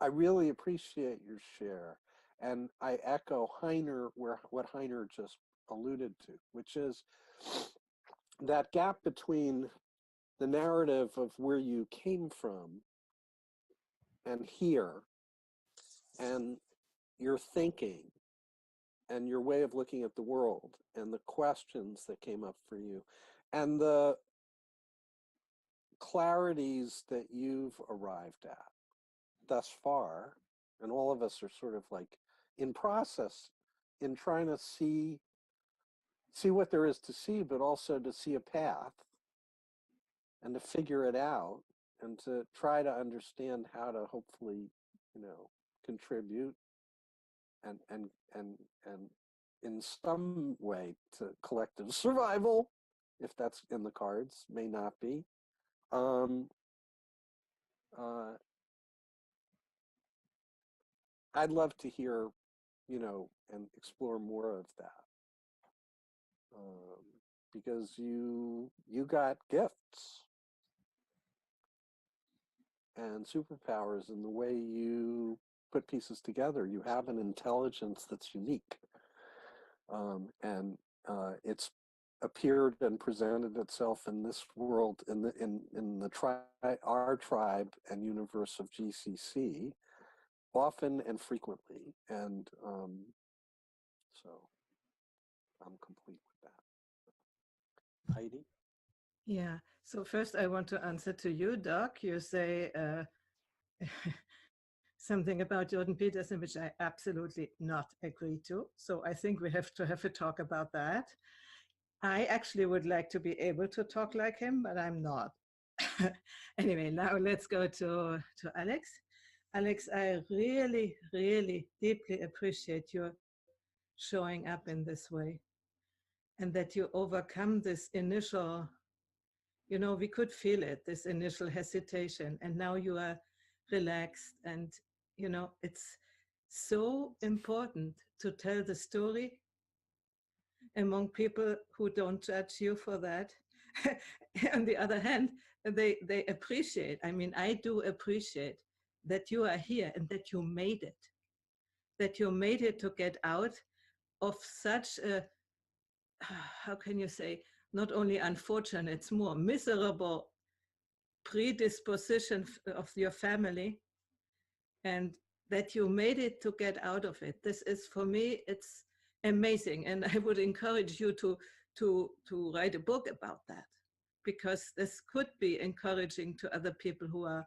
I really appreciate your share. And I echo Heiner, what Heiner just alluded to, which is that gap between the narrative of where you came from and here, and your thinking and your way of looking at the world, and the questions that came up for you, and the clarities that you've arrived at thus far. And all of us are sort of like in process in trying to see what there is to see, but also to see a path and to figure it out and to try to understand how to hopefully, contribute and in some way to collective survival, if that's in the cards, may not be. I'd love to hear, and explore more of that. Because you got gifts and superpowers in the way you put pieces together. You have an intelligence that's unique. And it's appeared and presented itself in this world, our tribe and universe of GCC, often and frequently. And so I'm complete with that. Heidi? Yeah. So first I want to answer to you, Doc. You say something about Jordan Peterson, which I absolutely not agree to. So I think we have to have a talk about that. I actually would like to be able to talk like him, but I'm not. Anyway, now let's go to Alex. Alex, I really, really deeply appreciate your showing up in this way, and that you overcome this initial, we could feel it, this initial hesitation, and now you are relaxed. And, it's so important to tell the story among people who don't judge you for that. On the other hand, they appreciate, I do appreciate that you are here and that you made it to get out of such a, how can you say, not only unfortunate, it's more miserable predisposition of your family, and that you made it to get out of it. This is, for me, it's amazing. And I would encourage you to write a book about that, because this could be encouraging to other people who are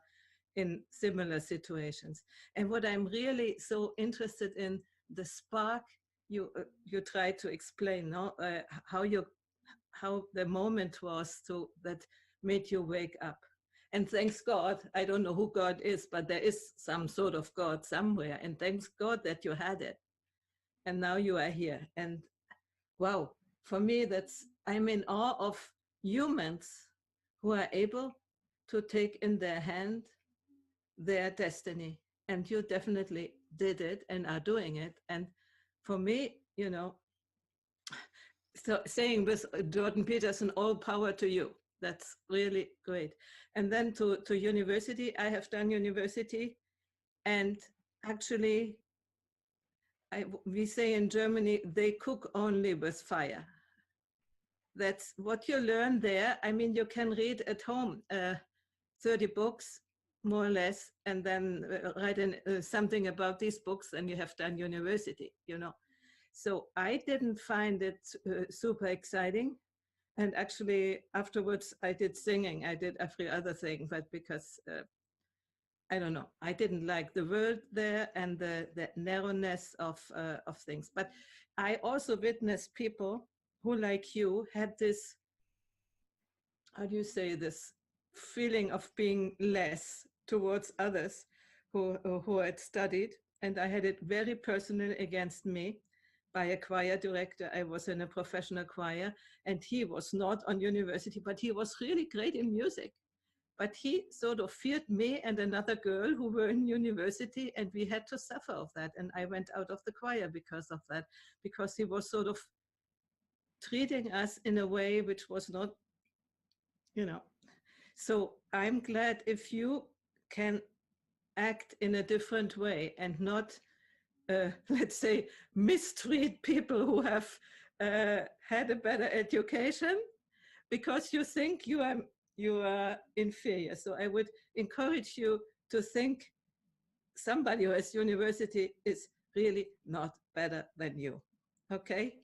in similar situations. And what I'm really so interested in, the spark you try to explain, no? How the moment was that made you wake up. And thanks God, I don't know who God is, but there is some sort of God somewhere. And thanks God that you had it. And now you are here. And wow, for me, I'm in awe of humans who are able to take in their hand their destiny. And you definitely did it and are doing it. And for me, so saying with Jordan Peterson, all power to you. That's really great. And then to university, I have done university, and actually we say in Germany, they cook only with fire. That's what you learn there. I mean, you can read at home 30 books, more or less, and then write something about these books, and you have done university, you know. So I didn't find it super exciting. And actually, afterwards, I did singing. I did every other thing, but because I don't know, I didn't like the world there and the narrowness of things. But I also witnessed people who, like you, had this, how do you say, this feeling of being less towards others who had studied. And I had it very personal against me by a choir director. I was in a professional choir, and he was not on university, but he was really great in music. But he sort of feared me and another girl who were in university, and we had to suffer of that. And I went out of the choir because of that, because he was sort of treating us in a way which was not, you know. So I'm glad if you can act in a different way and not, let's say, mistreat people who have had a better education because you think you are inferior. So I would encourage you to think somebody who has university is really not better than you. Okay?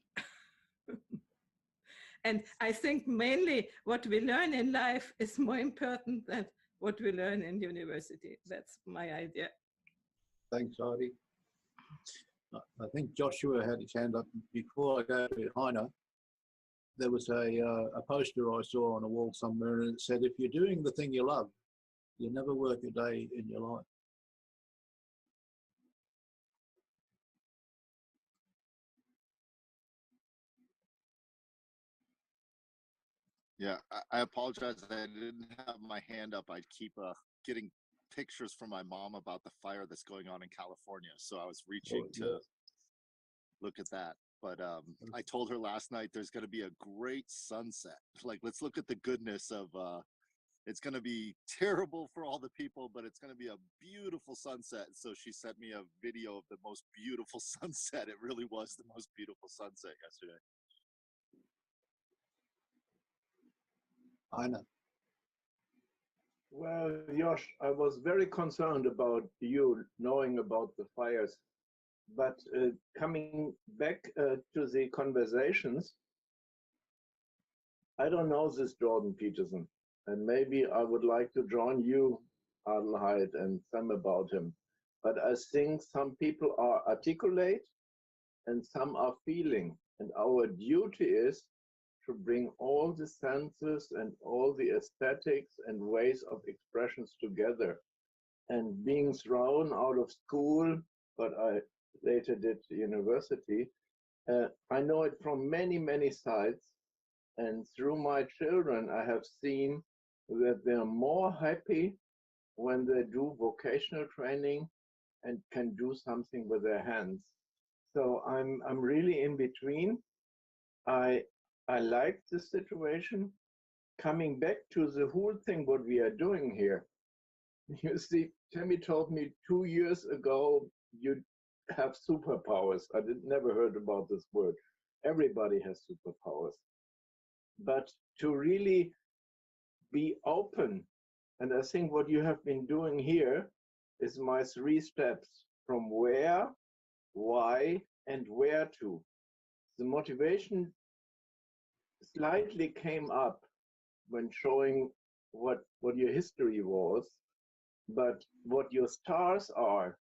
And I think mainly what we learn in life is more important than what we learn in university. That's my idea. Thanks, Heidi. I think Joshua had his hand up. Before I go to Heiner, there was a poster I saw on a wall somewhere, and it said, if you're doing the thing you love, you never work a day in your life. Yeah, I apologize. I didn't have my hand up. I'd keep getting pictures from my mom about the fire that's going on in California. So I was reaching to look at that. But I told her last night there's going to be a great sunset. Like, let's look at the goodness of it's going to be terrible for all the people, but it's going to be a beautiful sunset. So she sent me a video of the most beautiful sunset. It really was the most beautiful sunset yesterday. Heiner. Well, Josh, I was very concerned about you knowing about the fires. But coming back to the conversations, I don't know this Jordan Peterson, and maybe I would like to join you, Adelheid, and some about him. But I think some people are articulate and some are feeling, and our duty is to bring all the senses and all the aesthetics and ways of expressions together. And being thrown out of school, but I later did university, I know it from many, many sides. And through my children, I have seen that they're more happy when they do vocational training and can do something with their hands. So I'm really in between. I like this situation. Coming back to the whole thing, what we are doing here. You see, Tammy told me 2 years ago, you have superpowers. I never heard about this word. Everybody has superpowers. But to really be open, and I think what you have been doing here is my 3 steps from where, why, and where to. The motivation slightly came up when showing what your history was, but what your stars are,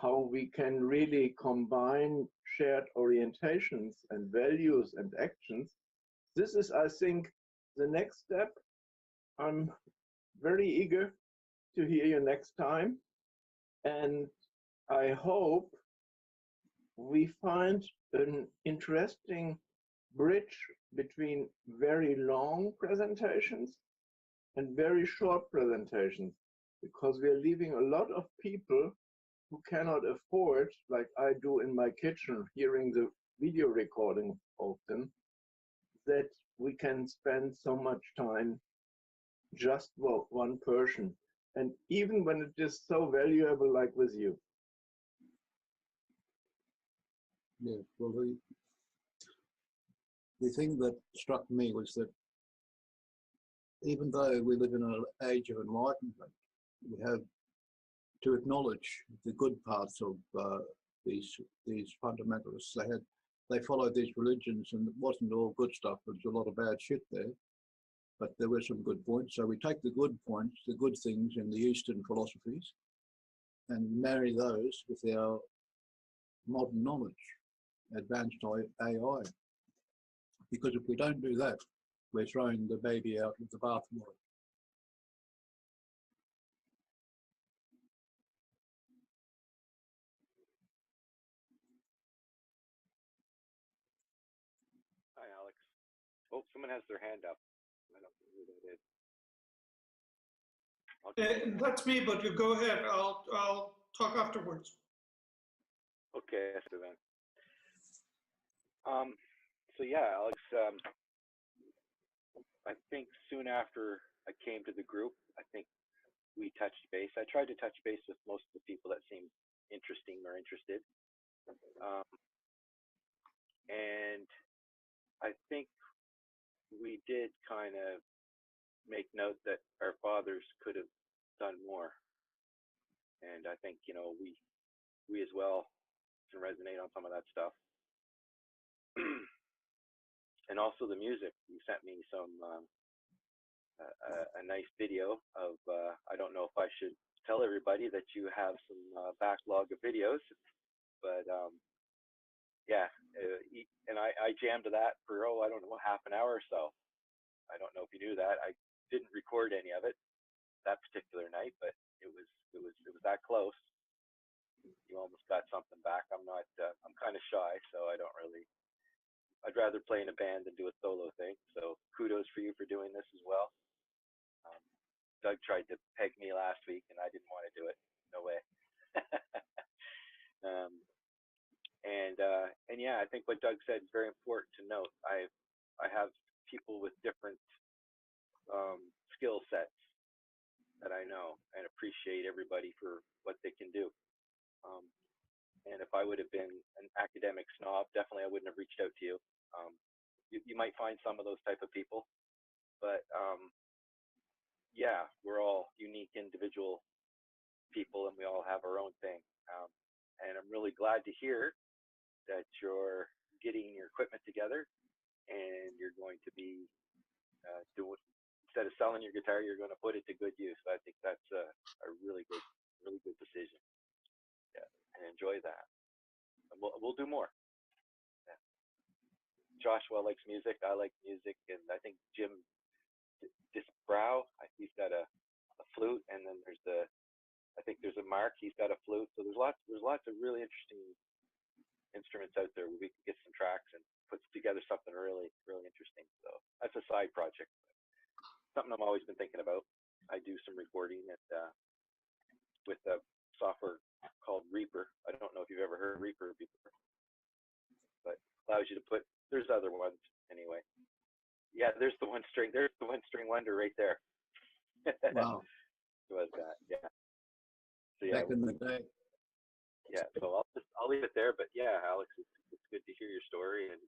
how we can really combine shared orientations and values and actions. This is, I think, the next step. I'm very eager to hear you next time. And I hope we find an interesting bridge between very long presentations and very short presentations, because we are leaving a lot of people who cannot afford, like I do in my kitchen, hearing the video recording often, that we can spend so much time just for one person. And even when it is so valuable, like with you. Yeah, well, the thing that struck me was that even though we live in an age of enlightenment, we have to acknowledge the good parts of these fundamentalists. They followed these religions, and it wasn't all good stuff. There was a lot of bad shit there, but there were some good points. So we take the good points, the good things in the Eastern philosophies, and marry those with our modern knowledge, advanced AI. Because if we don't do that, we're throwing the baby out with the bathwater. Hi, Alex. Oh, someone has their hand up. I don't know who that is. That's me, but you go ahead. I'll talk afterwards. Okay, so then. So yeah, Alex. I think soon after I came to the group, I think we touched base. I tried to touch base with most of the people that seemed interesting or interested, and I think we did kind of make note that our fathers could have done more. And I think, you know, we as well can resonate on some of that stuff. And also the music. You sent me some a nice video of I don't know if I should tell everybody that you have some backlog of videos, but yeah, and I jammed to that for I don't know, half an hour or so. I don't know if you knew that. I didn't record any of it that particular night, but it was that close. You almost got something back. I'm not. I'm kind of shy, so I don't really. I'd rather play in a band than do a solo thing. So kudos for you for doing this as well. Doug tried to peg me last week, and I didn't want to do it. No way. And yeah, I think what Doug said is very important to note. I have people with different skill sets that I know and appreciate everybody for what they can do. And if I would have been an academic snob, definitely I wouldn't have reached out to you. You might find some of those type of people, but yeah, we're all unique individual people, and we all have our own thing. And I'm really glad to hear that you're getting your equipment together, and you're going to be doing, instead of selling your guitar, you're going to put it to good use. I think that's a really good decision. Yeah, and enjoy that. And we'll do more. Yeah. Joshua likes music. I like music, and I think Jim Disbrow, he's got a flute, and then I think there's a Mark. He's got a flute. So there's lots of really interesting instruments out there where we can get some tracks and put together something really interesting. So that's a side project. Something I've always been thinking about. I do some recording with a software called Reaper. I don't know if you've ever heard of Reaper before, but allows you to put. There's other ones anyway. Yeah, there's the one string wonder right there. Wow. Was that? Yeah. So yeah. Back in the day. Yeah. So I'll leave it there. But yeah, Alex, it's good to hear your story, and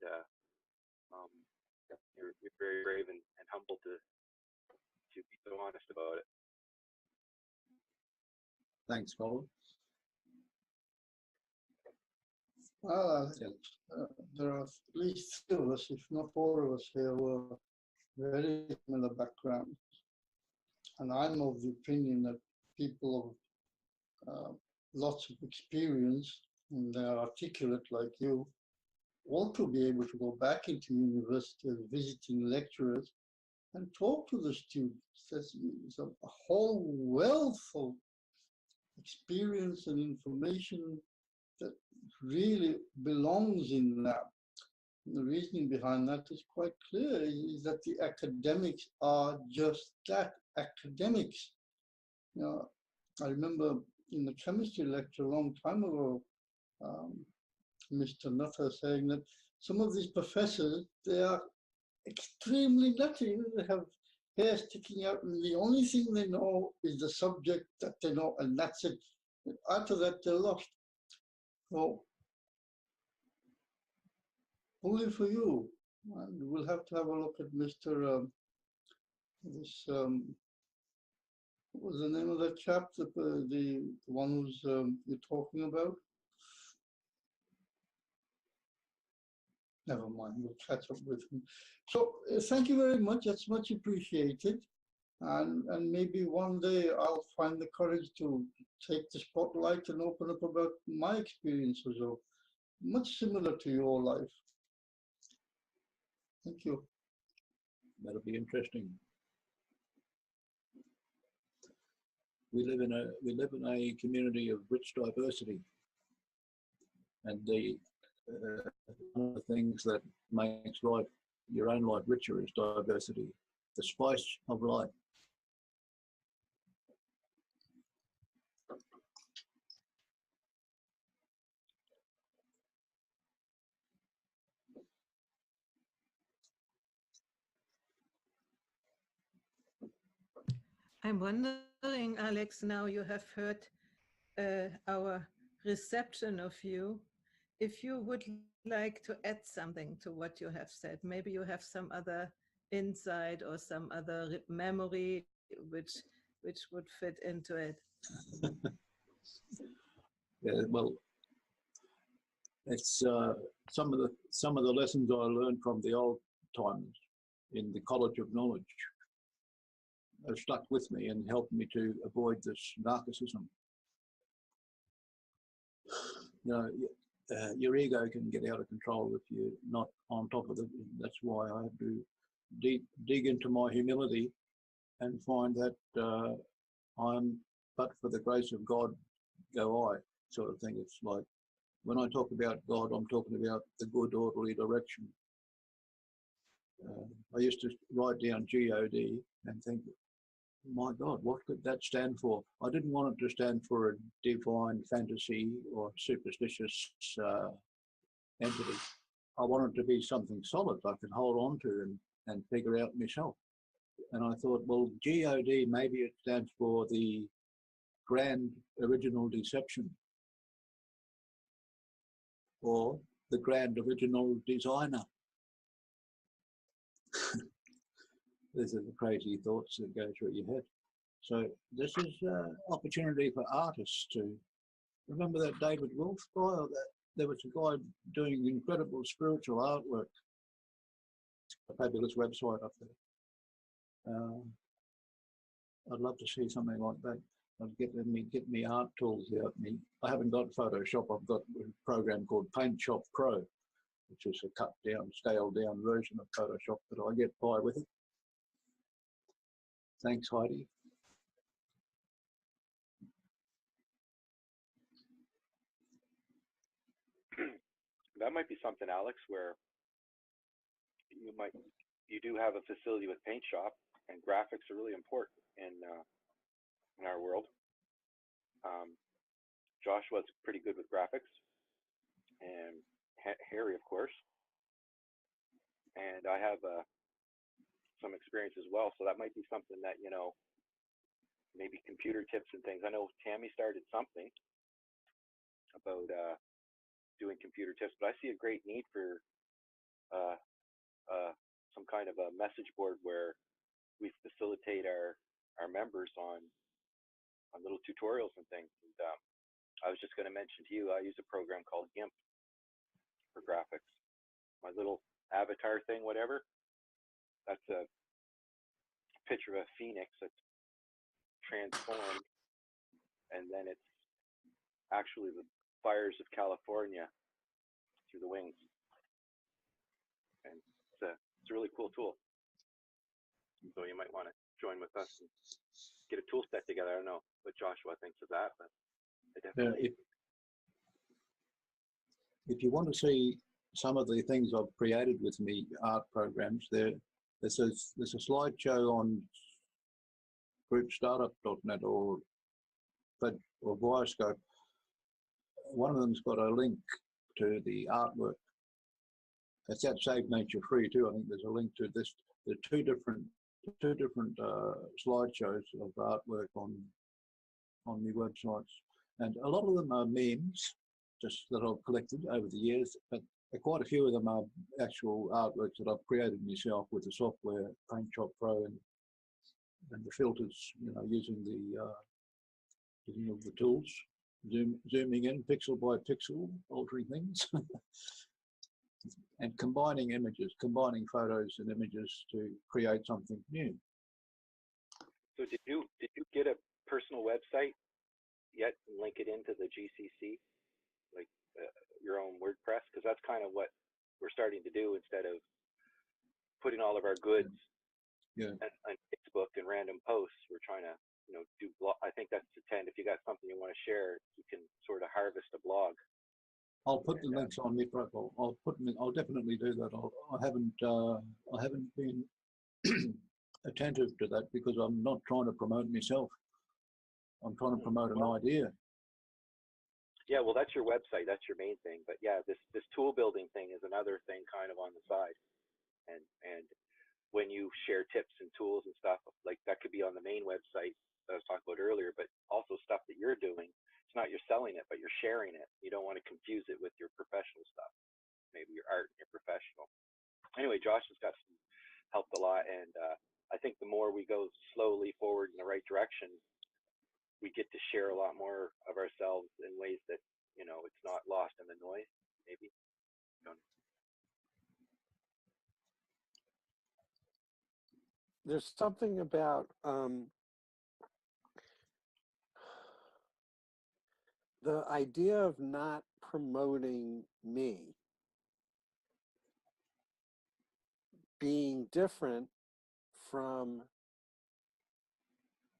you're very brave and humble to be so honest about it. Thanks, Colin. Well, there are at least three of us, if not all of us here, were very similar backgrounds. And I'm of the opinion that people of lots of experience, and they're articulate like you, ought to be able to go back into university as visiting lecturers and talk to the students. There's a whole wealth of experience and information that really belongs in that. And the reasoning behind that is quite clear, is that the academics are just that, academics. You know, I remember in the chemistry lecture a long time ago, Mr. Nutter saying that some of these professors, they are extremely nutty. They have hair sticking out, and the only thing they know is the subject that they know, and that's it. After that, they're lost. So only for you. And we'll have to have a look at Mr. What was the name of that chap? The one who's you're talking about? Never mind, we'll catch up with him. So thank you very much. That's much appreciated. And maybe one day I'll find the courage to take the spotlight and open up about my experiences of much similar to your life. Thank you. That'll be interesting. We live in a community of rich diversity, and one of the things that makes your own life richer is diversity, the spice of life. I'm wondering, Alex, now you have heard our reception of you. If you would like to add something to what you have said, maybe you have some other insight or some other memory which would fit into it. Yeah, well, it's some of the lessons I learned from the old timers in the College of Knowledge have stuck with me and helped me to avoid this narcissism. You know, your ego can get out of control if you're not on top of it. That's why I have to dig into my humility and find that I'm, but for the grace of God, go I, sort of thing. It's like, when I talk about God, I'm talking about the good, orderly direction. I used to write down G-O-D and think, my God, what could that stand for? I didn't want it to stand for a divine fantasy or superstitious entity. I wanted it to be something solid I could hold on to and figure out myself. And I thought, well, G-O-D, maybe it stands for the grand original deception, or the grand original designer. These are the crazy thoughts that go through your head. So this is an opportunity for artists to remember that David Wolf guy, or that there was a guy doing incredible spiritual artwork. A fabulous website up there. I'd love to see something like that. I'd get me art tools out. I haven't got Photoshop. I've got a program called Paint Shop Pro, which is a cut down, scaled down version of Photoshop, but I get by with it. Thanks, Heidi. That might be something, Alex, where you do have a facility with paint shop, and graphics are really important in our world. Joshua's pretty good with graphics, and Harry, of course. And I have some experience as well, so that might be something that, maybe computer tips and things. I know Tammy started something about doing computer tips, but I see a great need for some kind of a message board where we facilitate our members on little tutorials and things. And I was just going to mention to you, I use a program called GIMP for graphics. My little avatar thing, whatever, that's a picture of a phoenix that's transformed, and then it's actually the fires of California through the wings. And it's a really cool tool. So you might want to join with us and get a tool set together. I don't know what Joshua thinks of that, but I definitely. If you want to see some of the things I've created with me art programs, there's a slideshow on groupstartup.net or Bioscope. One of them's got a link to the artwork. It's at Save Nature Free too. I think there's a link to this. There are two different slideshows of artwork on the websites, and a lot of them are memes, just that I've collected over the years. But quite a few of them are actual artworks that I've created myself with the software Paint Shop Pro and the filters, using the tools, zooming in pixel by pixel, altering things, and combining photos and images to create something new. So did you get a personal website yet and link it into the GCC, like your own WordPress? Because that's kind of what we're starting to do instead of putting all of our goods on Facebook and random posts. We're trying to, do blog. I think that's the trend. If you got something you want to share, you can sort of harvest a blog. I'll put the links on my profile. I'll definitely do that. I haven't been attentive to that because I'm not trying to promote myself. I'm trying to promote an idea. Yeah, well, that's your website. That's your main thing. But yeah, this tool building thing is another thing kind of on the side. And when you share tips and tools and stuff, like that could be on the main website that I was talking about earlier, but also stuff that you're doing. It's not you're selling it, but you're sharing it. You don't want to confuse it with your professional stuff, maybe your art and your professional. Anyway, Josh has got helped a lot, and I think the more we go slowly forward in the right direction, we get to share a lot more of ourselves in ways that, it's not lost in the noise, maybe. There's something about the idea of not promoting me being different from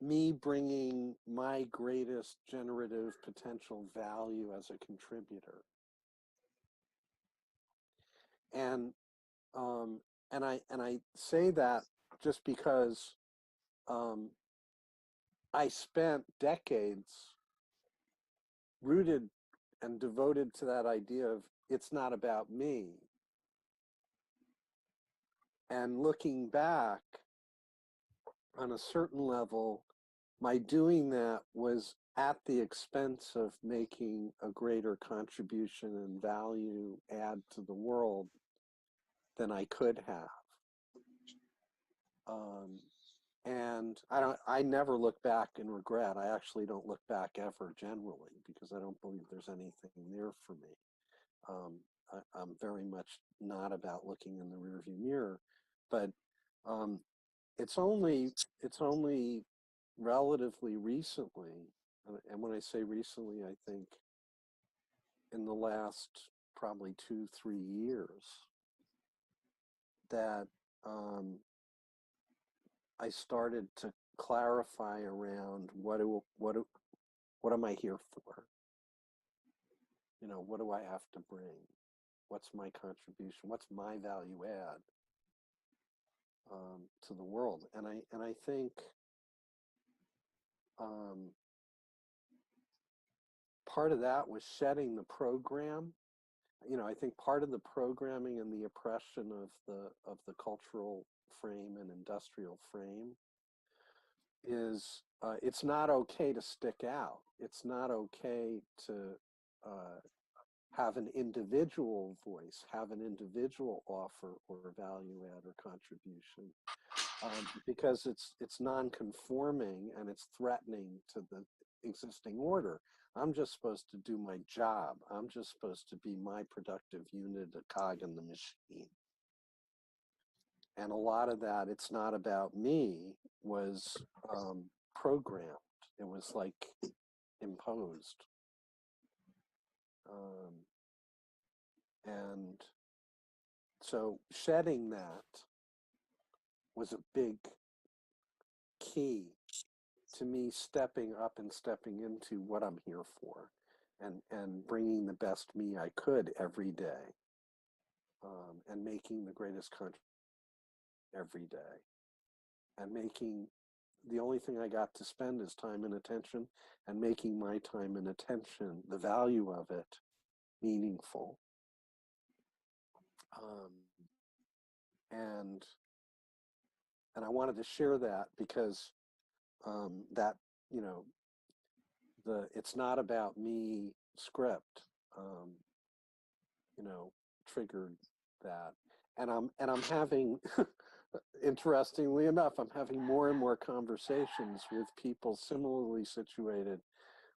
me bringing my greatest generative potential value as a contributor. And I say that just because I spent decades rooted and devoted to that idea of it's not about me. And looking back, on a certain level, my doing that was at the expense of making a greater contribution and value add to the world than I could have. And I never look back in regret. I actually don't look back ever generally because I don't believe there's anything there for me. I'm very much not about looking in the rearview mirror, but it's only relatively recently, and when I say recently, I think in the last probably 2-3 years, that I started to clarify around what am I here for? What do I have to bring? What's my contribution? What's my value add to the world? And I think part of that was shedding the program. I think part of the programming and the oppression of the cultural frame and industrial frame is it's not okay to stick out. It's not okay to have an individual voice, have an individual offer or value add or contribution, because it's non-conforming and it's threatening to the existing order. I'm just supposed to do my job. I'm just supposed to be my productive unit, a cog in the machine. And a lot of that, it's not about me, was programmed. It was like imposed. And so shedding that was a big key to me stepping up and stepping into what I'm here for, and bringing the best me I could every day, and making the greatest contribution every day, and making the only thing I got to spend is time and attention, and making my time and attention, the value of it, meaningful. And I wanted to share that because that, it's not about me script, triggered that. And I'm having, interestingly enough, I'm having more and more conversations with people similarly situated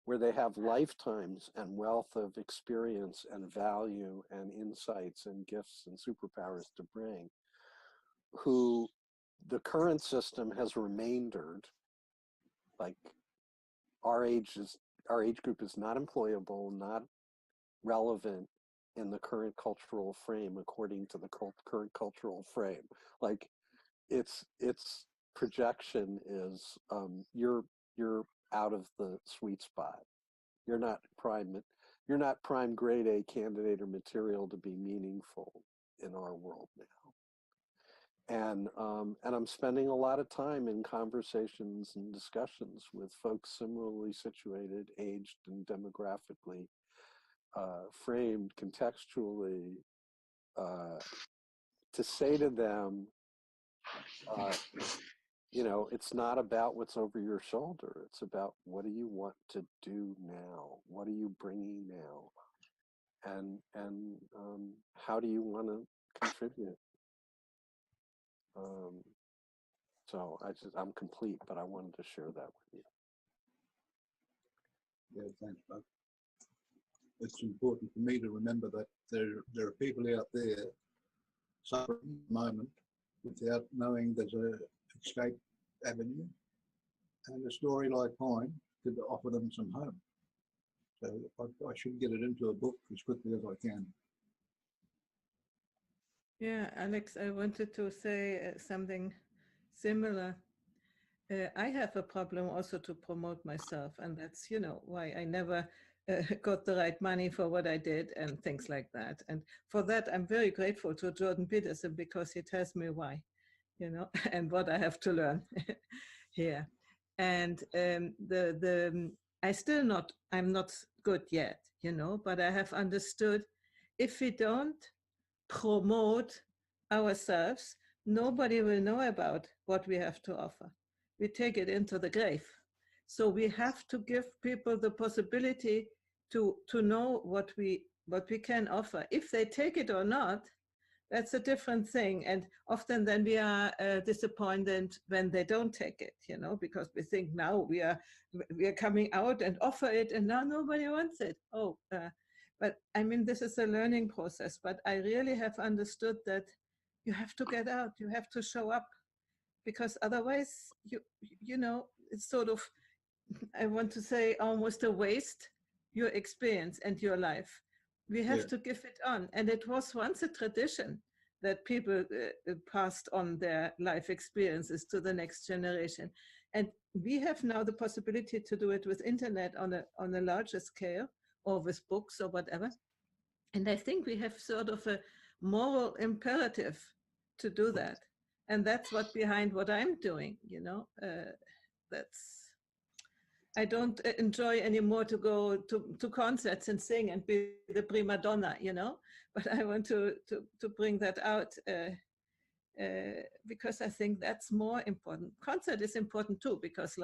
where they have lifetimes and wealth of experience and value and insights and gifts and superpowers to bring, who the current system has remaindered. Like our age group is not employable, not relevant in the current cultural frame, according to the current cultural frame. Like its projection is you're out of the sweet spot. You're not prime grade A candidate or material to be meaningful in our world now. And I'm spending a lot of time in conversations and discussions with folks similarly situated, aged and demographically framed contextually, to say to them, you know, it's not about what's over your shoulder. It's about what do you want to do now? What are you bringing now? And how do you want to contribute? So I'm complete, but I wanted to share that with you. Yeah, thanks, Doug. It's important for me to remember that there are people out there suffering at the moment without knowing there's a escape avenue, and a story like mine could offer them some hope. So I should get it into a book as quickly as I can. Yeah, Alex, I wanted to say something similar. I have a problem also to promote myself, and that's, you know, why I never got the right money for what I did and things like that. And for that, I'm very grateful to Jordan Peterson, because he tells me why, you know, and what I have to learn here. And I'm not good yet, you know, but I have understood if we don't promote ourselves, nobody will know about what we have to offer. We take it into the grave. So we have to give people the possibility to know what we can offer. If they take it or not, that's a different thing. And often then we are disappointed when they don't take it, you know, because we think now we are coming out and offer it, and now nobody wants it. But I mean, this is a learning process, but I really have understood that you have to get out, you have to show up, because otherwise, you know, it's sort of, I want to say, almost a waste, your experience and your life. We have to give it on. And it was once a tradition that people passed on their life experiences to the next generation. And we have now the possibility to do it with internet on a larger scale, or with books or whatever. And I think we have sort of a moral imperative to do that. And that's what behind what I'm doing, you know. I don't enjoy anymore to go to concerts and sing and be the prima donna, you know, but I want to bring that out because I think that's more important. Concert is important too, because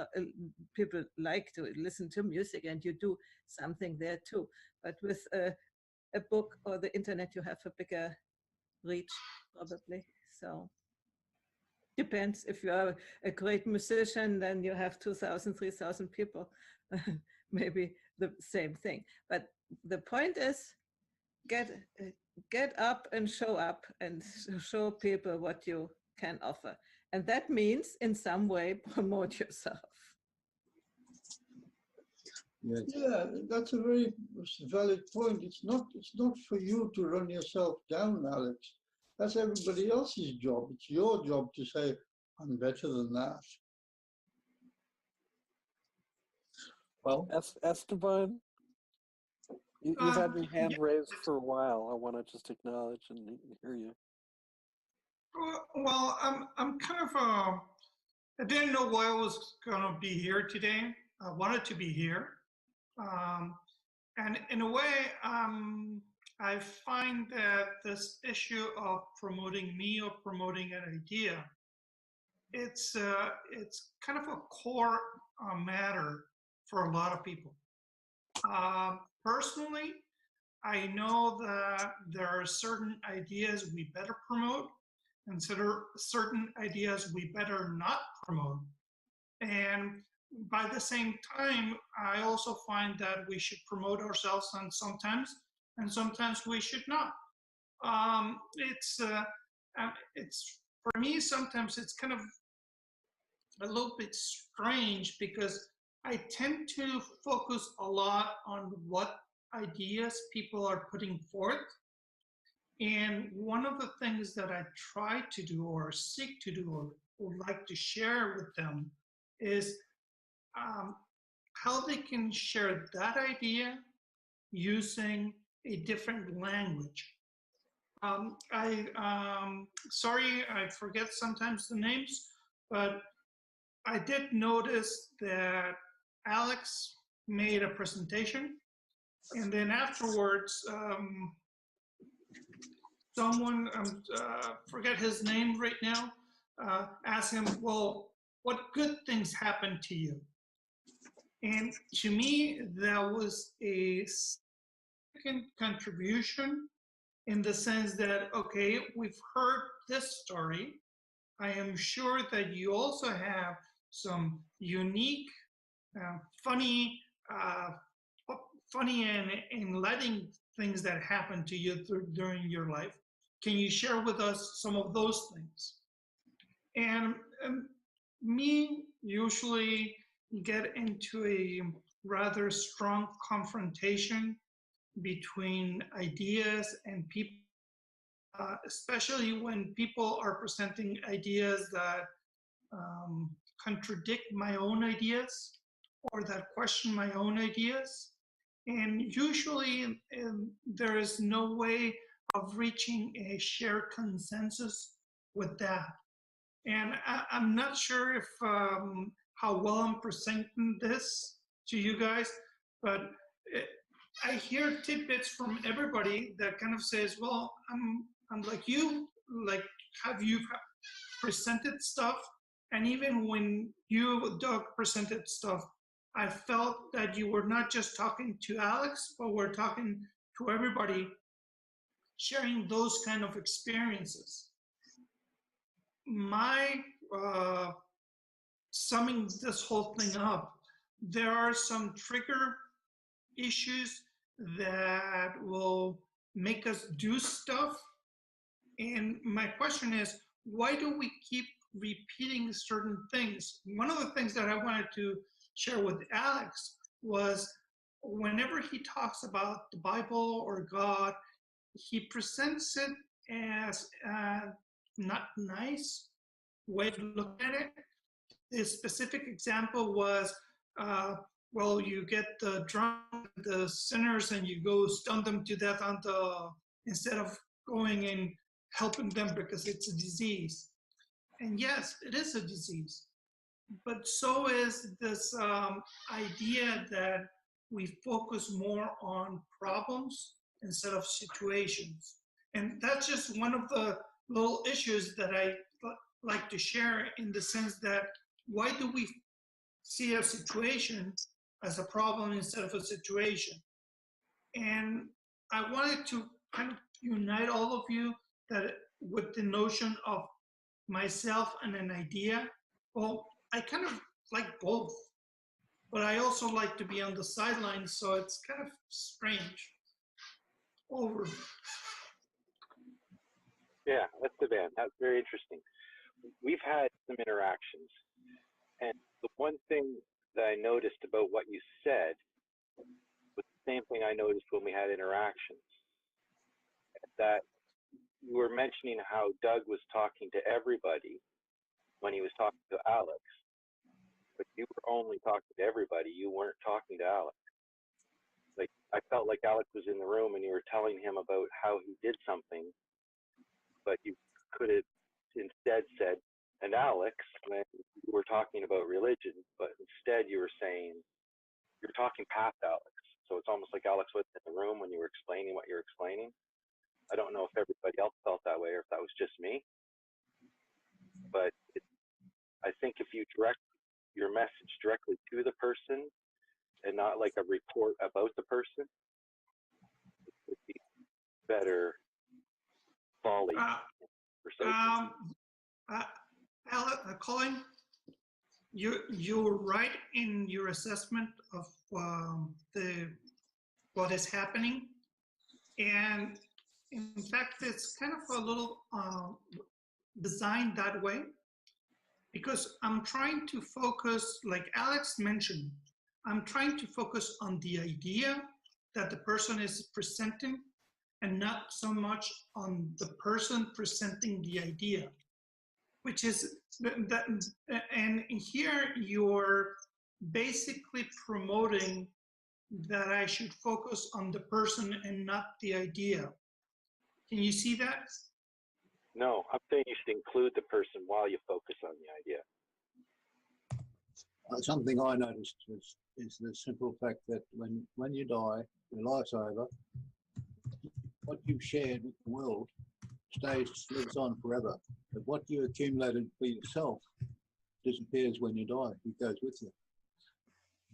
people like to listen to music, and you do something there too. But with a book or the internet, you have a bigger reach, probably. So depends. If you are a great musician, then you have 2,000, 3,000 people, maybe the same thing. But the point is, get up and show people what you can offer. And that means in some way promote yourself. Yes. Yeah, that's a very valid point. It's not for you to run yourself down, Alex. That's everybody else's job. It's your job to say, I'm better than that. Well, Esteban, you've had your hand raised for a while. I want to just acknowledge and hear you. Well, I'm kind of I didn't know why I was going to be here today. I wanted to be here, and in a way, I find that this issue of promoting me or promoting an idea, it's kind of a core matter for a lot of people. Personally, I know that there are certain ideas we better promote and certain ideas we better not promote. And by the same time, I also find that we should promote ourselves and sometimes we should not. It's for me, sometimes it's kind of a little bit strange because I tend to focus a lot on what ideas people are putting forth. And one of the things that I try to do or seek to do or would like to share with them is how they can share that idea using a different language. Sorry, I forget sometimes the names, but I did notice that Alex made a presentation, and then afterwards, someone, forget his name right now, asked him, well, what good things happened to you? And to me, that was a significant contribution in the sense that, okay, we've heard this story. I am sure that you also have some unique, funny and enlightening things that happened to you during your life. Can you share with us some of those things? And me usually get into a rather strong confrontation between ideas and people, especially when people are presenting ideas that contradict my own ideas or that question my own ideas. And usually there is no way of reaching a shared consensus with that. And I'm not sure if how well I'm presenting this to you guys, but I hear tidbits from everybody that kind of says, well, I'm like you, like, have you presented stuff? And even when you, Doug, presented stuff, I felt that you were not just talking to Alex, but we're talking to everybody, sharing those kind of experiences. My summing this whole thing up, there are some trigger issues that will make us do stuff. And my question is, why do we keep repeating certain things? One of the things that I wanted to share with Alex was whenever he talks about the Bible or God, he presents it as not nice way to look at it. His specific example was, well, you get the drunk, the sinners, and you go stun them to death instead of going and helping them because it's a disease. And yes, it is a disease, but so is this idea that we focus more on problems instead of situations. And that's just one of the little issues that I like to share, in the sense that why do we see a situation as a problem instead of a situation? And I wanted to kind of unite all of you that with the notion of myself and an idea. Well, I kind of like both, but I also like to be on the sidelines, so it's kind of strange. Over. Yeah, that's the band. That's very interesting. We've had some interactions, and the one thing that I noticed about what you said was the same thing I noticed when we had interactions. That you were mentioning how Doug was talking to everybody when he was talking to Alex, but you were only talking to everybody. You weren't talking to Alex. Like, I felt like Alex was in the room and you were telling him about how he did something, but you could have instead said, and Alex, when you were talking about religion, but instead you were saying, you're talking past Alex. So it's almost like Alex was in the room when you were explaining what you're explaining. I don't know if everybody else felt that way or if that was just me, but I think if you direct your message directly to the person and not like a report about the person, it's would be better folly precisely. Colin, you're right in your assessment of what is happening, and in fact, it's kind of a little designed that way, because I'm trying to focus, like Alex mentioned, I'm trying to focus on the idea that the person is presenting and not so much on the person presenting the idea, which is that, and here you're basically promoting that I should focus on the person and not the idea. Can you see that? No, I'm saying you should include the person while you focus on the idea. Something I noticed is the simple fact that when you die, your life's over. What you've shared with the world lives on forever. But what you accumulated for yourself disappears when you die. It goes with you.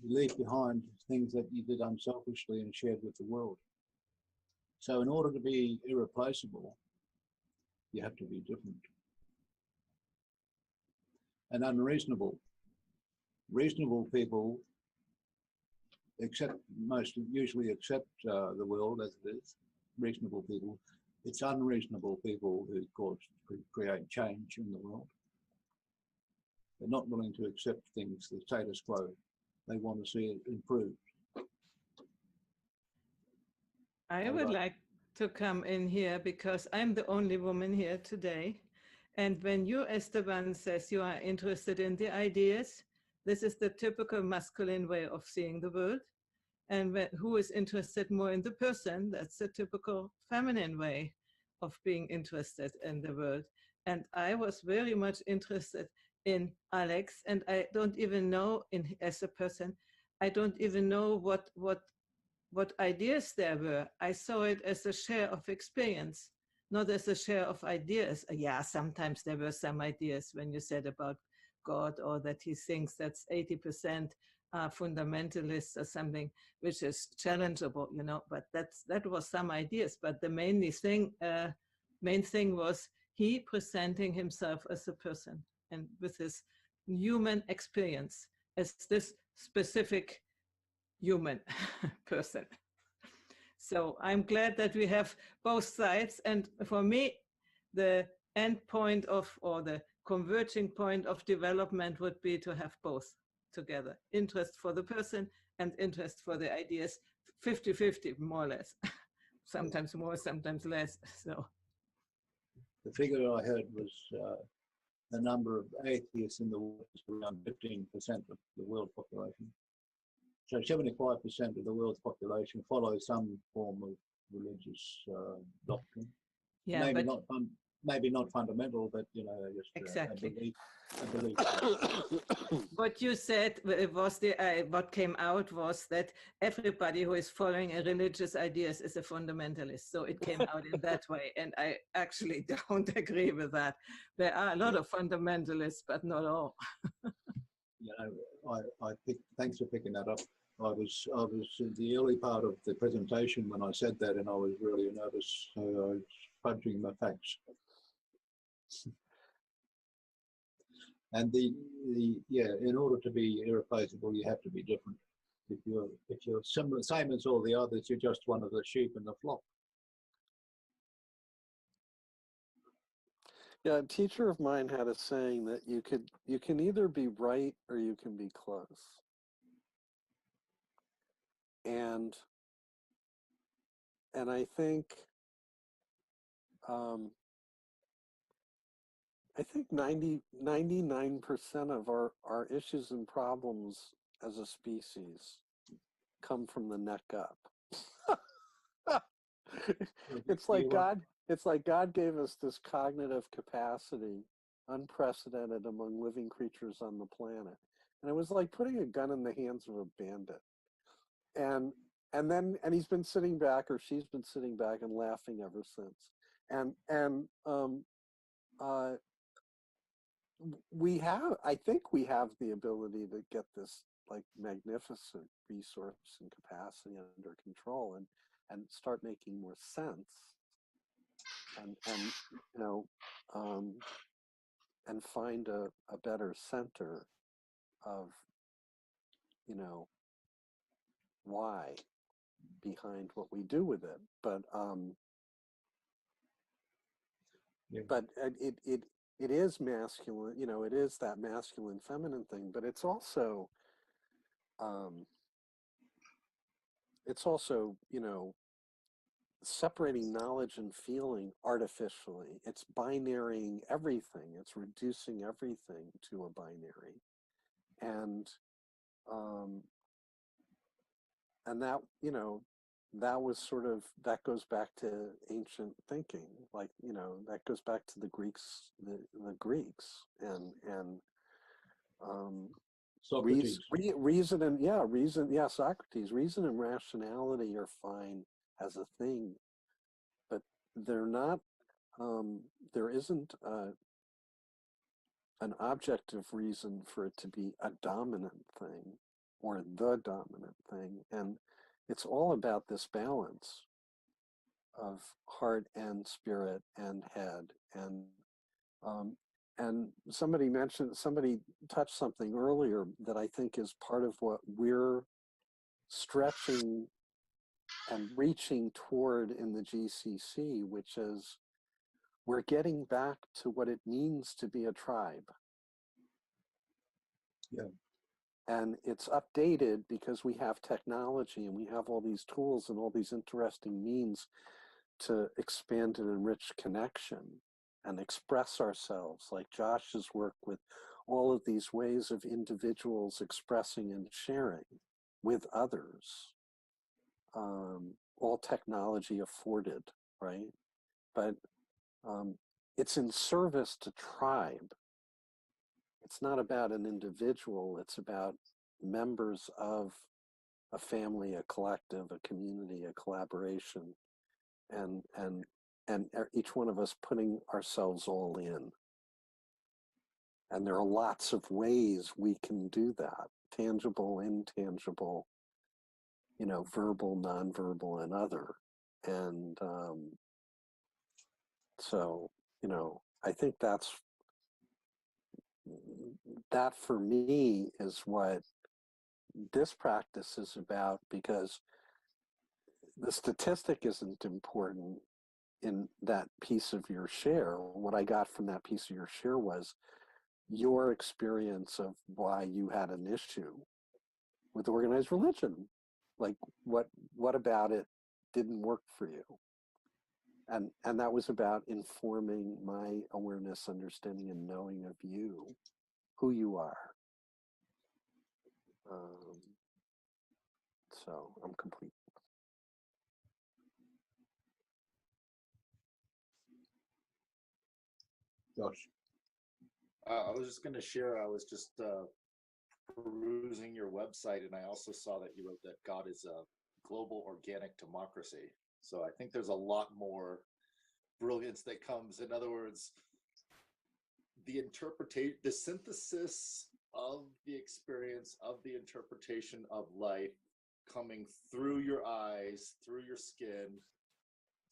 You leave behind things that you did unselfishly and shared with the world. So in order to be irreplaceable, you have to be different and unreasonable. Reasonable people usually accept the world as it is. Reasonable people. It's unreasonable people who create change in the world. They're not willing to accept things, the status quo. They want to see it improved. I would like to come in here because I'm the only woman here today. And when you, Esteban, says you are interested in the ideas, this is the typical masculine way of seeing the world. And who is interested more in the person, that's the typical feminine way of being interested in the world. And I was very much interested in Alex, and I don't even know, as a person, I don't even know what ideas there were. I saw it as a share of experience, not as a share of ideas. Yeah, sometimes there were some ideas when you said about God, or that he thinks that's 80% fundamentalist or something, which is challengeable, you know, but that was some ideas. But the main thing was he presenting himself as a person and with his human experience as this specific human person. So I'm glad that we have both sides. And for me, the end point or the converging point of development would be to have both together. Interest for the person and interest for the ideas, 50-50, more or less. Sometimes more, sometimes less. So the figure I heard was the number of atheists in the world is around 15% of the world population. So 75% of the world's population follows some form of religious doctrine. yeah, Maybe not fundamental, but you know, just exactly. A belief. What you said was what came out was that everybody who is following a religious ideas is a fundamentalist. So it came out in that way, and I actually don't agree with that. There are a lot of fundamentalists, but not all. You know, thanks for picking that up. I was in the early part of the presentation when I said that, and I was really nervous. So I was fudging my facts. And in order to be irreplaceable, you have to be different. If you're similar, same as all the others, you're just one of the sheep in the flock. Yeah, a teacher of mine had a saying that you can either be right or you can be close. And I think 99% of our issues and problems as a species come from the neck up. It's like God gave us this cognitive capacity, unprecedented among living creatures on the planet. And it was like putting a gun in the hands of a bandit. And he's been sitting back, or she's been sitting back and laughing ever since. I think we have the ability to get this like magnificent resource and capacity under control. And and start making more sense, and you know, and find a better center of, you know, why behind what we do with it. But but it is masculine, you know, it is that masculine feminine thing, but it's also you know, separating knowledge and feeling artificially. It's binarying everything. It's reducing everything to a binary. And that, you know, that was sort of, that goes back to ancient thinking, like, you know, that goes back to the Greeks, the Greeks, and Socrates. reason and Socrates, reason and rationality are fine as a thing, but they're not, there isn't an objective reason for it to be a dominant thing or the dominant thing. And it's all about this balance of heart and spirit and head. And somebody touched something earlier that I think is part of what we're stretching and reaching toward in the GCC, which is we're getting back to what it means to be a tribe. Yeah. And it's updated because we have technology and we have all these tools and all these interesting means to expand and enrich connection and express ourselves, like Josh's work with all of these ways of individuals expressing and sharing with others, all technology afforded, right? But it's in service to tribe. It's not about an individual, it's about members of a family, a collective, a community, a collaboration, and each one of us putting ourselves all in. And there are lots of ways we can do that, tangible, intangible, you know, verbal, nonverbal, and other. And so, you know, I think that for me is what this practice is about, because the statistic isn't important in that piece of your share. What I got from that piece of your share was your experience of why you had an issue with organized religion. Like what about it didn't work for you? And that was about informing my awareness, understanding, and knowing of you, who you are. So I'm complete. Josh. I was just going to share, I was just perusing your website, and I also saw that you wrote that God is a global organic democracy. So I think there's a lot more brilliance that comes. In other words, the synthesis of the experience of the interpretation of life coming through your eyes, through your skin,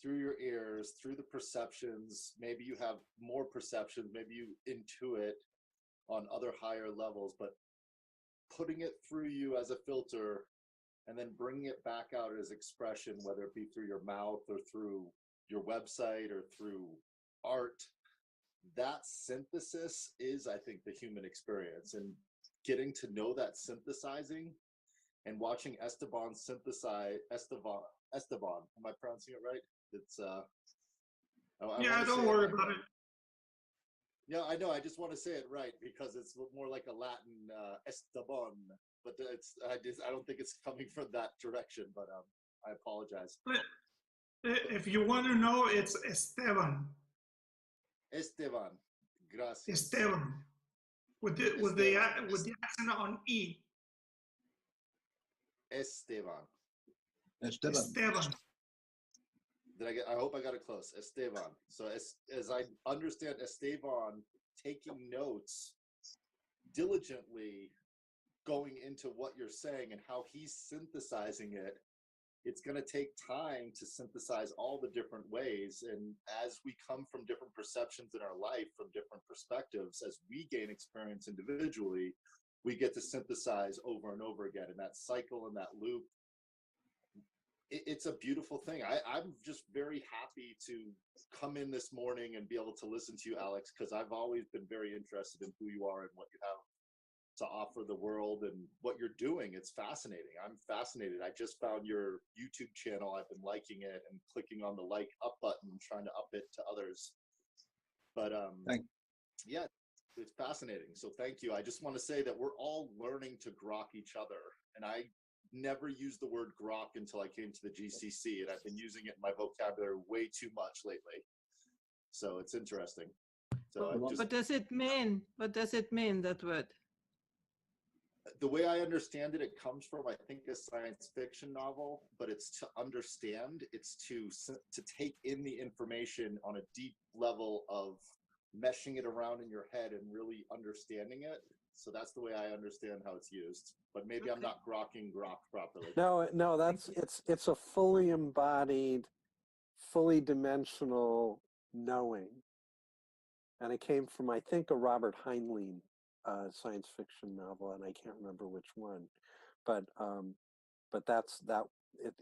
through your ears, through the perceptions. Maybe you have more perceptions, maybe you intuit on other higher levels, but putting it through you as a filter and then bringing it back out as expression, whether it be through your mouth or through your website or through art, that synthesis is, I think, the human experience. And getting to know that synthesizing and watching Esteban synthesize, Esteban, am I pronouncing it right? It's yeah, don't worry about it. Yeah, I know. I just want to say it right because it's more like a Latin Esteban, but I don't think it's coming from that direction. But I apologize. But if you want to know, it's Esteban. Esteban, gracias. Esteban, with the accent on E. Esteban. Esteban. I hope I got it close. Esteban. So as I understand Esteban taking notes diligently, going into what you're saying and how he's synthesizing it it's going to take time to synthesize all the different ways. And as we come from different perceptions in our life, from different perspectives, as we gain experience individually, we get to synthesize over and over again. And that cycle and that loop, it's a beautiful thing. I'm just very happy to come in this morning and be able to listen to you, Alex, because I've always been very interested in who you are and what you have to offer the world and what you're doing. It's fascinating. I'm fascinated. I just found your YouTube channel. I've been liking it and clicking on the like up button, trying to up it to others. But yeah, it's fascinating. So thank you. I just want to say that we're all learning to grok each other. And I never used the word grok until I came to the GCC, and I've been using it in my vocabulary way too much lately. So it's interesting. So what does it mean? What does it mean, that word? The way I understand it, it comes from, I think, a science fiction novel, but it's to understand, it's to take in the information on a deep level of meshing it around in your head and really understanding it. So that's the way I understand how it's used. But maybe I'm not grokking grok properly. No, that's it's a fully embodied, fully dimensional knowing. And it came from, I think, a Robert Heinlein science fiction novel, and I can't remember which one. But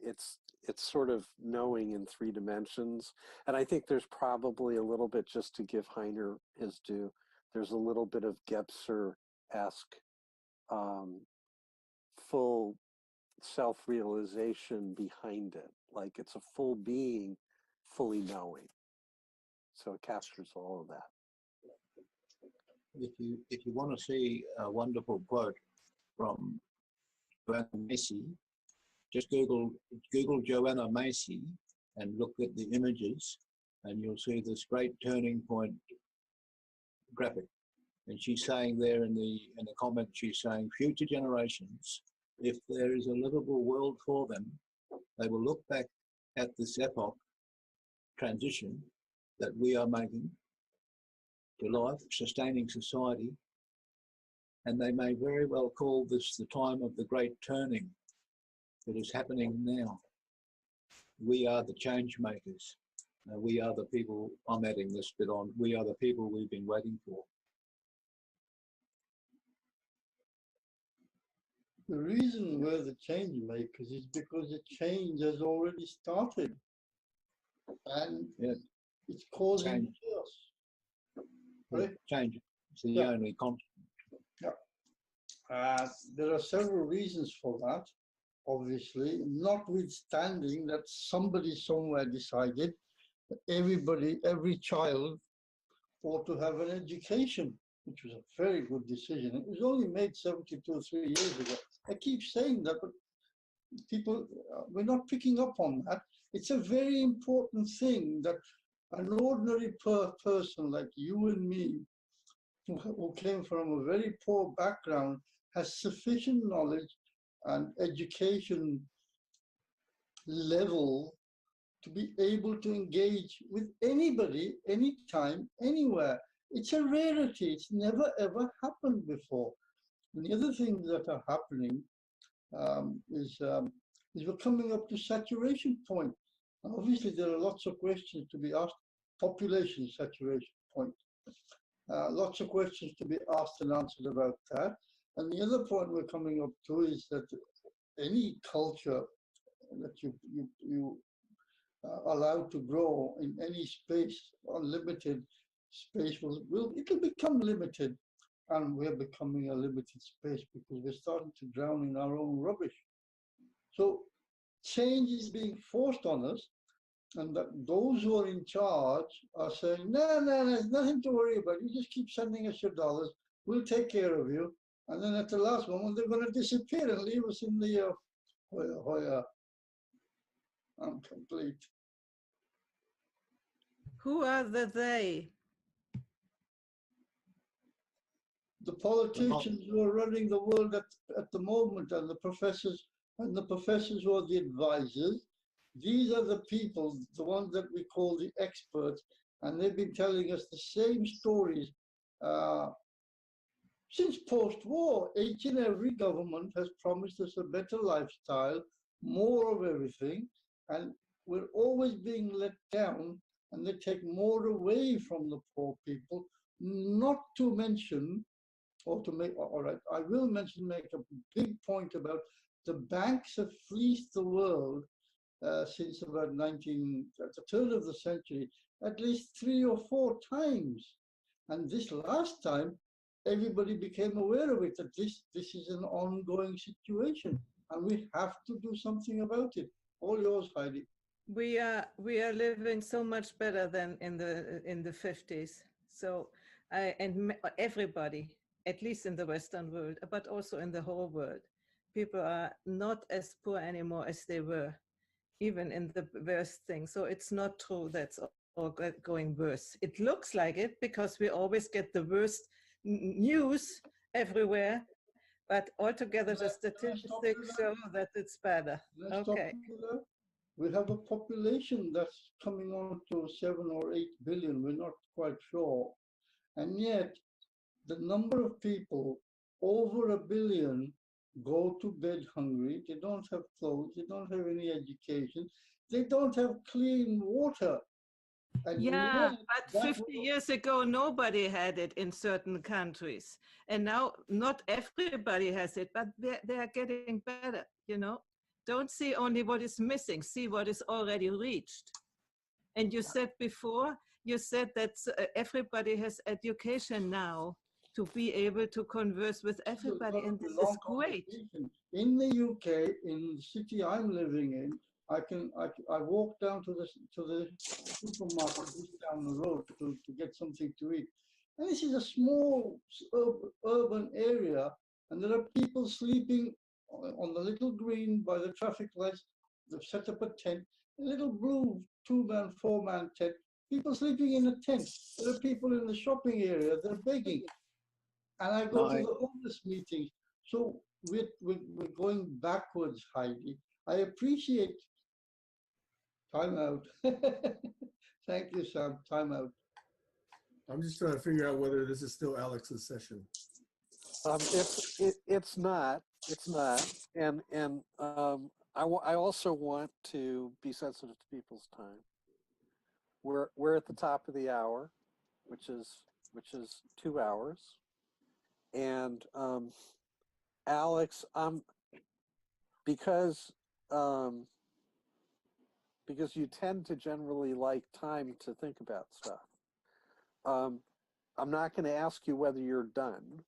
it's sort of knowing in 3 dimensions. And I think there's probably a little bit, just to give Heiner his due, there's a little bit of Gebser-esque full self-realization behind it. Like it's a full being, fully knowing. So it captures all of that. If you want to see a wonderful quote from Joanna Macy, just Google Joanna Macy and look at the images, and you'll see this great turning point graphic. And she's saying there in the comment, she's saying future generations, if there is a livable world for them, they will look back at this epoch transition that we are making to life, sustaining society, and they may very well call this the time of the great turning that is happening now. We are the change makers. We are the people, I'm adding this bit on, we are the people we've been waiting for. The reason we're the change makers is because the change has already started, and it's causing chaos. Right? Change. It's the only constant. Yeah. There are several reasons for that, obviously, notwithstanding that somebody somewhere decided that every child ought to have an education, which was a very good decision. It was only made 72, 3 years ago. I keep saying that, but people, we're not picking up on that. It's a very important thing that an ordinary person like you and me, who came from a very poor background, has sufficient knowledge and education level to be able to engage with anybody, anytime, anywhere. It's a rarity. It's never, ever happened before. And the other things that are happening is we're coming up to saturation point. Obviously, there are lots of questions to be asked. Population saturation point. Lots of questions to be asked and answered about that. And the other point we're coming up to is that any culture that you allow to grow in any space, unlimited space, it'll become limited. And we're becoming a limited space because we're starting to drown in our own rubbish. So change is being forced on us, and that those who are in charge are saying, no, there's nothing to worry about. You just keep sending us your dollars. We'll take care of you. And then at the last moment, they're going to disappear and leave us in the Hoya. I'm complete. Who are they? The politicians who are running the world at the moment, and the professors who are the advisors. These are the people, the ones that we call the experts, and they've been telling us the same stories since post-war. Each and every government has promised us a better lifestyle, more of everything, and we're always being let down, and they take more away from the poor people, not to mention, or to make, all right, I will mention, make a big point about the banks have fleeced the world since about at the turn of the century, at least 3 or 4 times. And this last time, everybody became aware of it, that this is an ongoing situation, and we have to do something about it. All yours, Heidi. We are living so much better than in the 50s. So everybody, at least in the Western world, but also in the whole world, people are not as poor anymore as they were, even in the worst thing. So it's not true that's all going worse. It looks like it because we always get the worst news everywhere, but altogether the statistics show that it's better. Okay. We have a population that's coming on to 7 or 8 billion. We're not quite sure. And yet, the number of people over 1 billion go to bed hungry. They don't have clothes. They don't have any education. They don't have clean water. And yeah, but 50 years ago, nobody had it in certain countries. And now not everybody has it, but they are getting better, you know. Don't see only what is missing, see what is already reached. And you said before, you said that everybody has education now to be able to converse with everybody, and this is great. In the UK, in the city I'm living in, I walk down to the supermarket just down the road to get something to eat. And this is a small urban area, and there are people sleeping on the little green by the traffic lights. They've set up a tent, a little blue 2-man, 4-man tent, people sleeping in a tent. There are people in the shopping area, they're begging. And I go to the homeless meetings. So we're going backwards, Heidi. I appreciate. Time out. Thank you, Sam. Time out. I'm just trying to figure out whether this is still Alex's session. It's not. It's not. And I also want to be sensitive to people's time. We're at the top of the hour, which is 2 hours. And Alex, because you tend to generally like time to think about stuff. I'm not going to ask you whether you're done.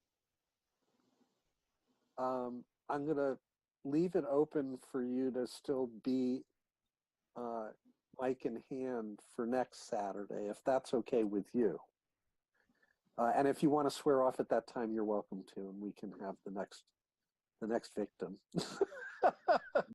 I'm going to leave it open for you to still be mic in hand for next Saturday, if that's okay with you. And if you want to swear off at that time, you're welcome to, and we can have the next victim.